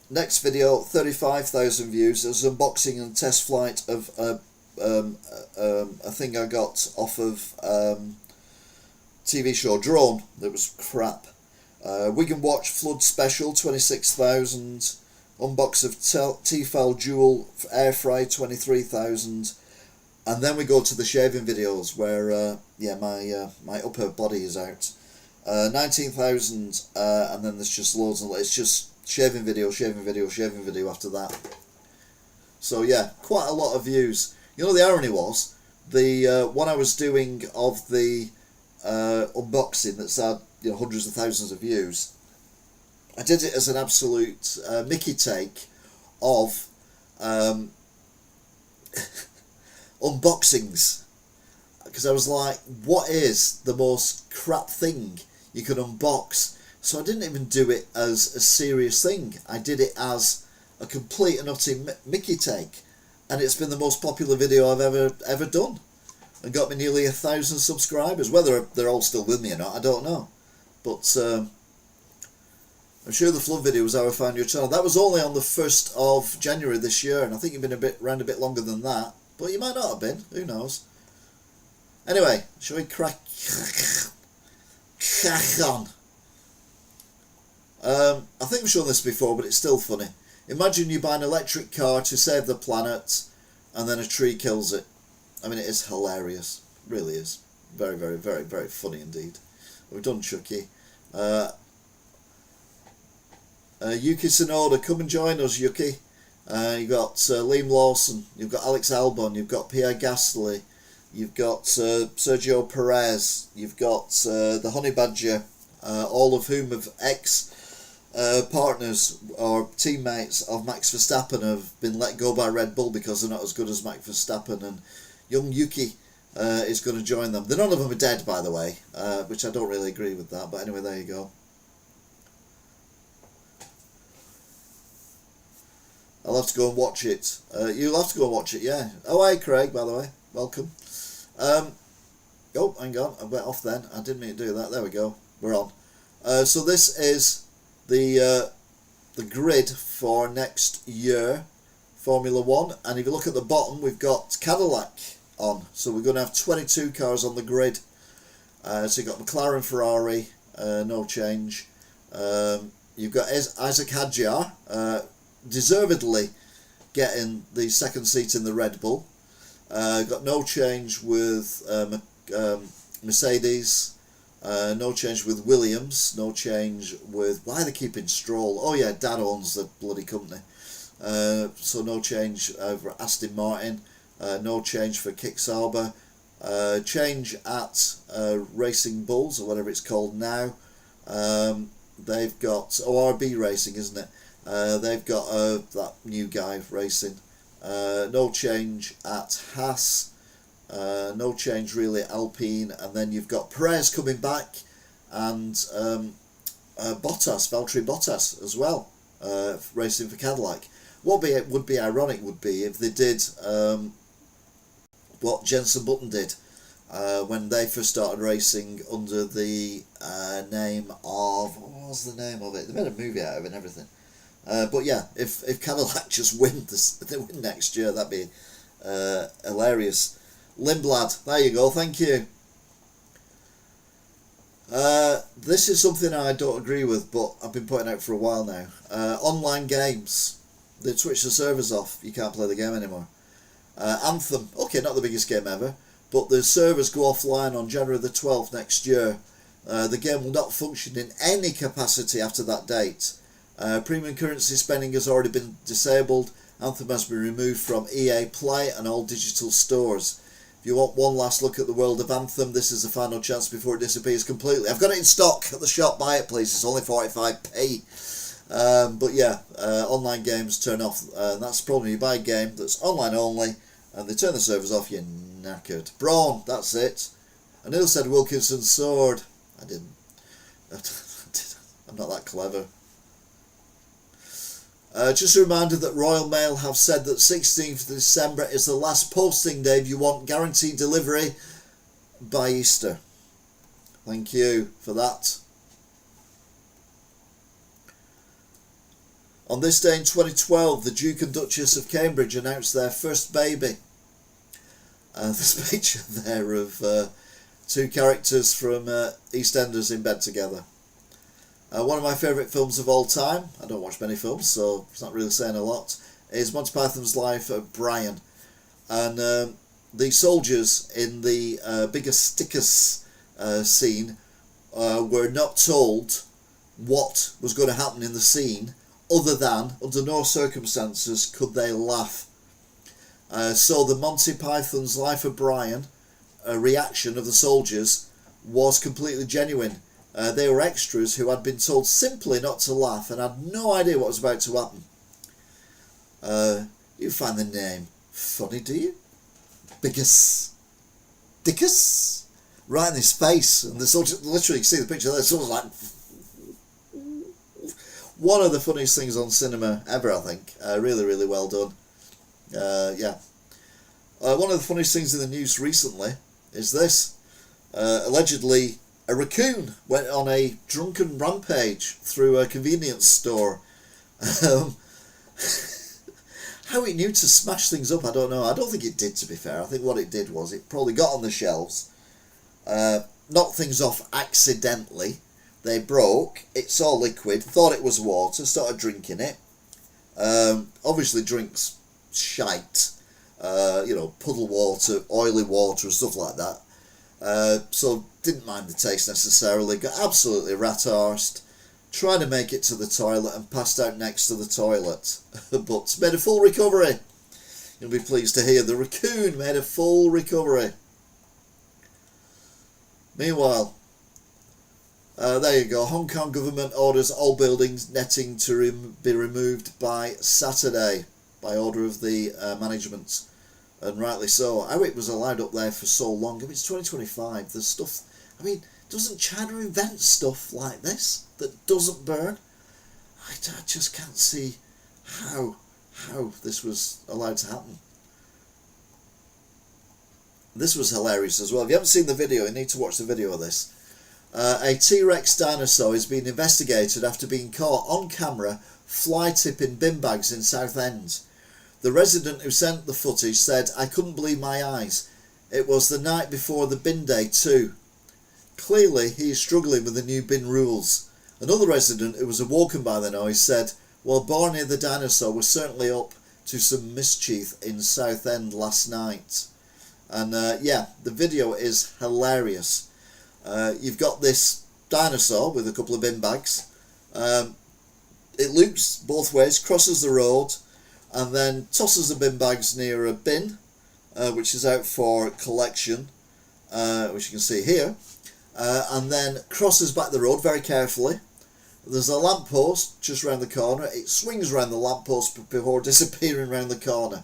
Next video, 35,000 views, is unboxing and test flight of a thing I got off of TV show Drone that was crap. Wigan Watch Flood Special, 26,000. Unbox of Tefal Dual Air Fry, 23,000. And then we go to the shaving videos where my upper body is out. 19,000, and then there's just loads, and it's just shaving video after that. So yeah, quite a lot of views. You know, the irony was, the one I was doing of the unboxing that's had, you know, hundreds of thousands of views, I did it as an absolute Mickey take of unboxings, because I was like, what is the most crap thing you can unbox? So I didn't even do it as a serious thing. I did it as a complete and utter Mickey take, and it's been the most popular video I've ever done, and got me nearly 1,000 subscribers. Whether they're all still with me or not, I don't know, but I'm sure the flood video was how I found your channel. That was only on the 1st of January this year, and I think you've been around a bit longer than that, but you might not have been, who knows. Anyway, shall we crack on? I think I've shown this before, but it's still funny. Imagine you buy an electric car to save the planet, and then a tree kills it. I mean, it is hilarious. It really is. Very, very, very, very funny indeed. We've done Chucky. Yuki Tsunoda, come and join us, Yuki. You've got Liam Lawson, you've got Alex Albon, you've got Pierre Gasly, you've got Sergio Perez, you've got the Honey Badger, all of whom have partners or teammates of Max Verstappen have been let go by Red Bull because they're not as good as Max Verstappen, and young Yuki is going to join them. None of them are dead, by the way, which I don't really agree with that, but anyway, there you go. I'll have to go and watch it. You'll have to go and watch it, yeah. Oh, hey, Craig, by the way. Welcome. Oh, hang on. I went off then. I didn't mean to do that. There we go. We're on. So this is the grid for next year, Formula 1. And if you look at the bottom, we've got Cadillac on. So we're going to have 22 cars on the grid. So you've got McLaren, Ferrari, no change. You've got Isaac Hadjar, deservedly getting the second seat in the Red Bull. Got no change with Mercedes, no change with Williams, no change with, why are they keeping Stroll? Oh yeah, Dad owns the bloody company. So no change over Aston Martin, no change for Kick Sauber, change at Racing Bulls, or whatever it's called now. They've got ORB Racing, isn't it? They've got that new guy racing. No change at Haas. No change really at Alpine. And then you've got Perez coming back, and Valtteri Bottas as well, racing for Cadillac. What would be ironic would be if they did what Jenson Button did when they first started racing under the name of, what was the name of it? They made a movie out of it and everything. But yeah, if Cadillac just win next year, that'd be hilarious. Limblad, there you go, thank you. This is something I don't agree with, but I've been pointing out for a while now. Online games, they switch the servers off, you can't play the game anymore. Anthem, okay, not the biggest game ever, but the servers go offline on January the 12th next year. The game will not function in any capacity after that date. Premium currency spending has already been disabled. Anthem has been removed from EA Play and all digital stores. If you want one last look at the world of Anthem, this is the final chance before it disappears completely. I've got it in stock at the shop, buy it please, it's only 45p. But yeah, online games turn off. That's the problem, you buy a game that's online only and they turn the servers off, you're knackered. Braun, that's it. And Neil said Wilkinson's sword. I didn't. I'm not that clever. Just a reminder that Royal Mail have said that 16th of December is the last posting day if you want guaranteed delivery by Easter. Thank you for that. On this day in 2012, the Duke and Duchess of Cambridge announced their first baby. There's a picture there of two characters from EastEnders in bed together. One of my favourite films of all time, I don't watch many films, so it's not really saying a lot, is Monty Python's Life of Brian. And the soldiers in the Biggest Stickers scene were not told what was going to happen in the scene, other than, under no circumstances, could they laugh. So the Monty Python's Life of Brian reaction of the soldiers was completely genuine. They were extras who had been told simply not to laugh and had no idea what was about to happen. You find the name funny, do you? Biggest Stickers? Right in his face. And the soldier, literally, you see the picture there, the soldier's like... One of the funniest things on cinema ever, I think. Really, really well done. Yeah. One of the funniest things in the news recently is this. Allegedly, a raccoon went on a drunken rampage through a convenience store. How it knew to smash things up, I don't know. I don't think it did, to be fair. I think what it did was it probably got on the shelves, knocked things off accidentally. They broke, it saw liquid, thought it was water, started drinking it. Obviously drinks shite, puddle water, oily water and stuff like that. So didn't mind the taste necessarily, got absolutely rat-arsed, trying to make it to the toilet and passed out next to the toilet. But made a full recovery. You'll be pleased to hear the raccoon made a full recovery. Meanwhile, there you go. Hong Kong government orders all buildings netting to be removed by Saturday, by order of the management, and rightly so. How it was allowed up there for so long. I mean, it's 2025. There's stuff. I mean, doesn't China invent stuff like this that doesn't burn? I just can't see how this was allowed to happen. This was hilarious as well. If you haven't seen the video, you need to watch the video of this. A T-Rex dinosaur is being investigated after being caught on camera fly tipping bin bags in Southend. The resident who sent the footage said, "I couldn't believe my eyes. It was the night before the bin day too." Clearly he is struggling with the new bin rules. Another resident who was awoken by the noise said, "Well, Barney the dinosaur was certainly up to some mischief in Southend last night." And yeah, the video is hilarious. You've got this dinosaur with a couple of bin bags. It loops both ways, crosses the road, and then tosses the bin bags near a bin, which is out for collection, which you can see here, and then crosses back the road very carefully. There's a lamppost just round the corner. It swings around the lamppost before disappearing round the corner.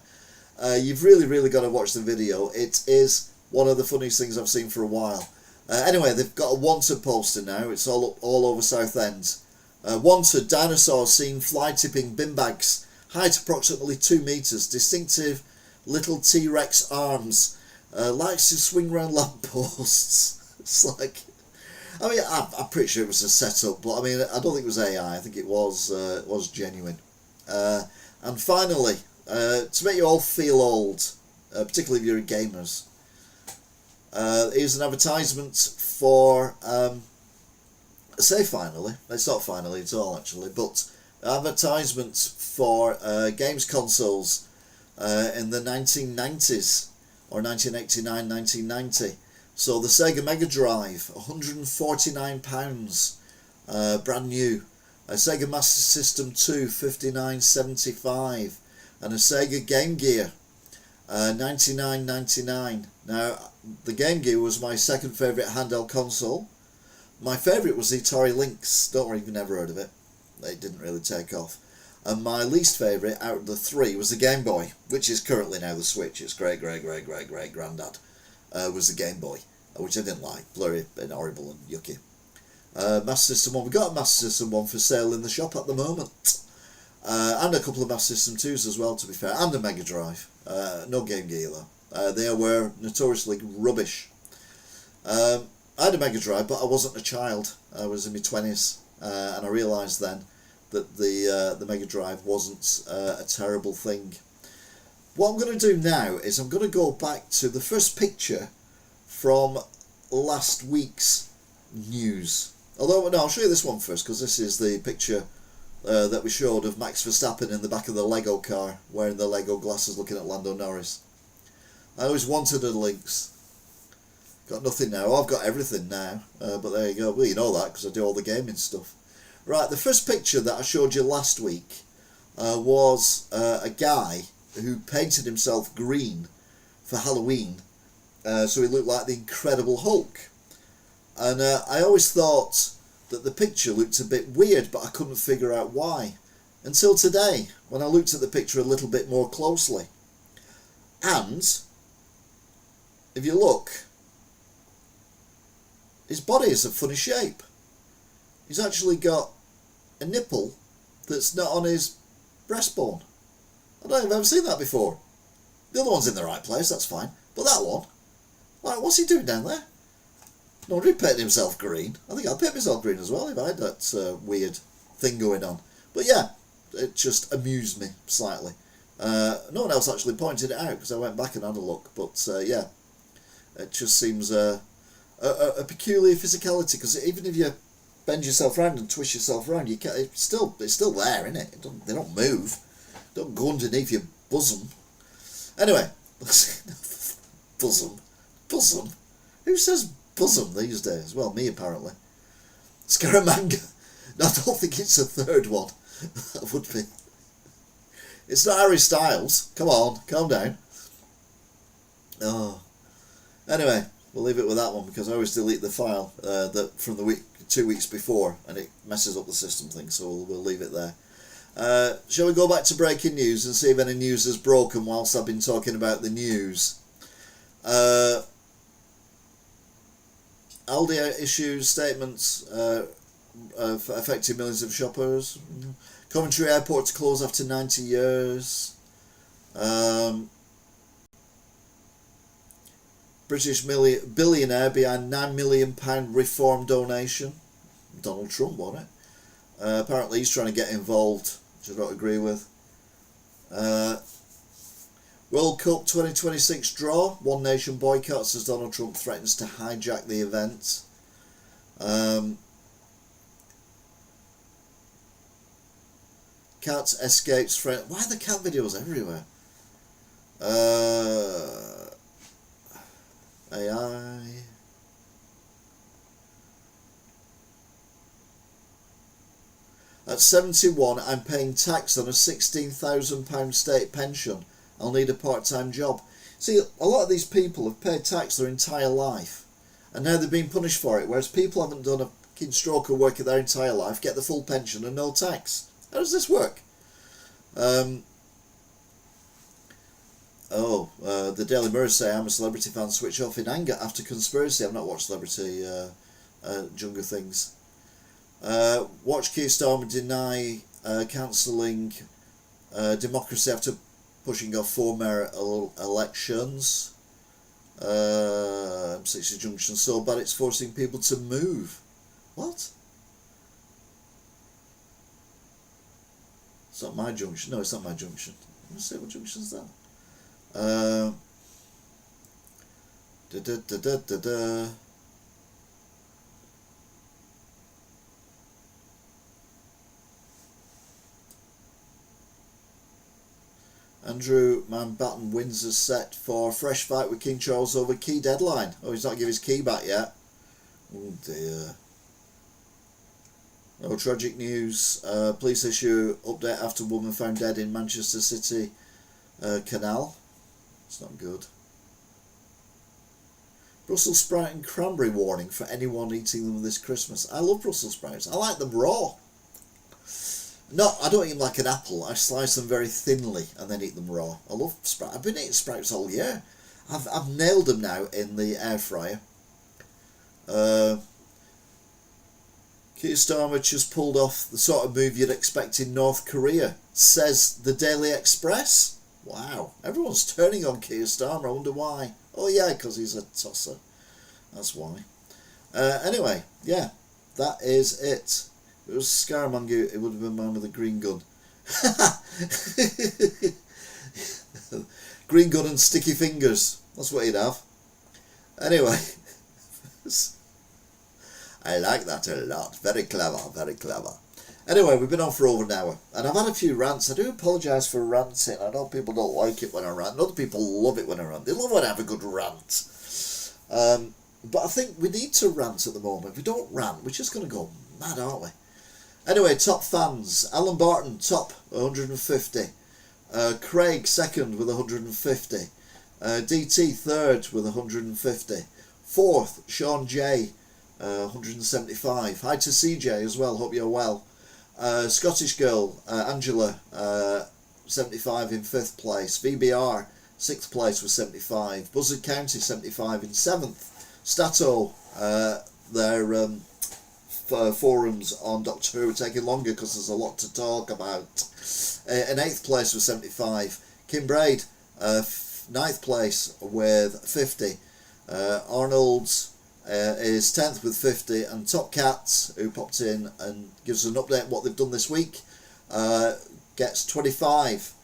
You've really got to watch the video. It is one of the funniest things I've seen for a while. Anyway, they've got a wanted poster now. It's all over Southend. Wanted, dinosaur seen fly tipping bin bags. Height approximately 2 metres. Distinctive little T-Rex arms. Likes to swing around lampposts. It's like... I mean, I'm pretty sure it was a setup, but I mean, I don't think it was AI. I think it was genuine. And finally, to make you all feel old, particularly if you're gamers, here's an advertisement for, say finally, it's not finally at all actually, but advertisement for games consoles in the 1990s, or 1989, 1990. So the Sega Mega Drive, £149, brand new. A Sega Master System 2, $59.75, and a Sega Game Gear, $99.99. Now, the Game Gear was my second favourite handheld console. My favourite was the Atari Lynx. Don't even ever heard of it. It didn't really take off. And my least favourite out of the three was the Game Boy, which is currently now the Switch. Its great granddad was the Game Boy. which I didn't like, blurry and horrible and yucky. Master System 1, we got a Master System 1 for sale in the shop at the moment. And a couple of Master System 2s as well, to be fair, and a Mega Drive. No Game Gear though. They were notoriously rubbish. I had a Mega Drive, but I wasn't a child. I was in my 20s, and I realised then that the Mega Drive wasn't a terrible thing. What I'm going to do now is I'm going to go back to the first picture from last week's news. Although, no, I'll show you this one first, because this is the picture that we showed of Max Verstappen in the back of the Lego car, wearing the Lego glasses, looking at Lando Norris. I always wanted a Lynx. Got nothing now. I've got everything now, but there you go. Well, you know that, because I do all the gaming stuff. Right, the first picture that I showed you last week was a guy who painted himself green for Halloween, so he looked like the Incredible Hulk. And I always thought that the picture looked a bit weird, but I couldn't figure out why. Until today, when I looked at the picture a little bit more closely. And, if you look, his body is a funny shape. He's actually got a nipple that's not on his breastbone. I don't think I've ever seen that before. The other one's in the right place, that's fine. But that one, like, what's he doing down there? No wonder he painted himself green. I think I'd paint myself green as well if I had that weird thing going on. But yeah, it just amused me slightly. No one else actually pointed it out because I went back and had a look. But yeah, it just seems a peculiar physicality, because even if you bend yourself around and twist yourself around, you can't, it's still there, isn't it? They don't move. Don't go underneath your bosom. Anyway, bosom. Who says bosom these days? Well, me apparently. Scaramanga. No, I don't think it's a third one. That would be. It's not Harry Styles. Come on, calm down. Oh. Anyway, we'll leave it with that one, because I always delete the file that from the week 2 weeks before, and it messes up the system thing. So we'll leave it there. Shall we go back to breaking news and see if any news has broken whilst I've been talking about the news? Aldi issues statements affecting millions of shoppers. Coventry Airport to close after 90 years. British billionaire behind £9 million reform donation. Donald Trump, wasn't it? Apparently he's trying to get involved, which I don't agree with. World Cup 2026 draw. One nation boycotts as Donald Trump threatens to hijack the event. Cat escapes friend. Why are the cat videos everywhere? AI. At 71, I'm paying tax on a £16,000 state pension. I'll need a part-time job. See, a lot of these people have paid tax their entire life, and now they're being punished for it, whereas people haven't done a fucking stroke of work in their entire life, get the full pension and no tax. How does this work? The Daily Mirror say I'm a celebrity fan, switch off in anger after conspiracy. I've not watched Celebrity Jungle Things. Watch Keir Starmer deny cancelling democracy after pushing off 4 mayor elections. M60 Junction so bad it's forcing people to move. What? It's not my junction. No, it's not my junction. Let's see, what junction's that? Andrew Mountbatten wins a set for fresh fight with King Charles over key deadline. Oh, he's not given his key back yet. Oh dear. Oh, tragic news. Police issue update after woman found dead in Manchester City canal. It's not good. Brussels sprout and cranberry warning for anyone eating them this Christmas. I love Brussels sprouts. I like them raw. No, I don't eat them like an apple. I slice them very thinly and then eat them raw. I love sprouts. I've been eating sprouts all year. I've nailed them now in the air fryer. Uh, Keir Starmer just pulled off the sort of move you'd expect in North Korea, says the Daily Express. Wow, everyone's turning on Keir Starmer. I wonder why. Oh yeah, because he's a tosser. That's why. Anyway, yeah, that is it. If it was Scaramanga, it would have been man with a green gun. Green gun and sticky fingers. That's what he'd have. Anyway. I like that a lot. Very clever, very clever. Anyway, we've been on for over an hour, and I've had a few rants. I do apologise for ranting. I know people don't like it when I rant. Other people love it when I rant. They love when I have a good rant. But I think we need to rant at the moment. If we don't rant, we're just going to go mad, aren't we? Anyway, top fans. Alan Barton, top, 150. Craig, second, with 150. DT, third, with 150. Fourth, Sean J, 175. Hi to CJ as well, hope you're well. Scottish girl, Angela, 75 in 5th place. VBR, 6th place with 75. Buzzard County, 75 in 7th. Stato, their forums on Doctor Who are taking longer because there's a lot to talk about. In 8th place with 75. Kim Braid, 9th place with 50. Arnold's is 10th with 50, and Top Cats, who popped in and gives us an update on what they've done this week, gets 25,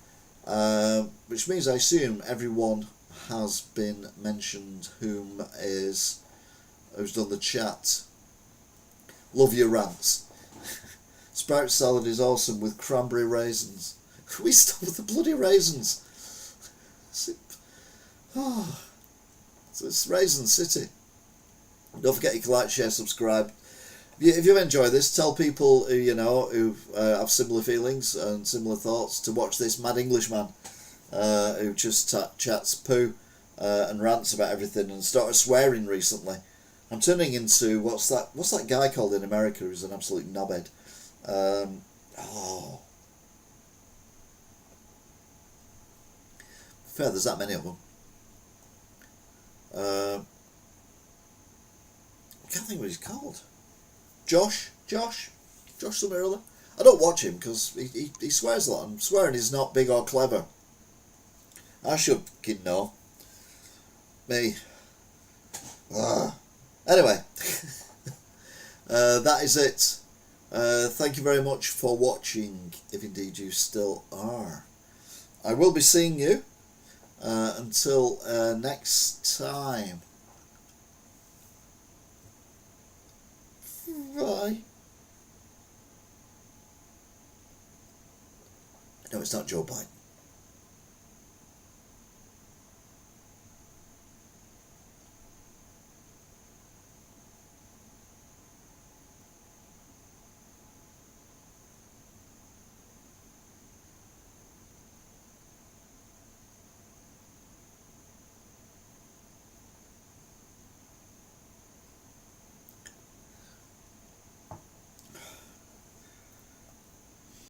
which means I assume everyone has been mentioned who's done the chat. Love your rants. Sprout salad is awesome with cranberry raisins. We stop with the bloody raisins. It's Raisin City. Don't forget you can like, share, subscribe. If you enjoy this, tell people who you know who have similar feelings and similar thoughts to watch this mad Englishman who just chats poo and rants about everything and started swearing recently. I'm turning into what's that guy called in America who's an absolute knobhead? Fair, there's that many of them. I can't think what he's called. Josh something or other. I don't watch him because he swears a lot. I'm swearing he's not big or clever. I should know. Me. Anyway, that is it. Thank you very much for watching, if indeed you still are. I will be seeing you until next time. Bye. No, it's not Joe Biden.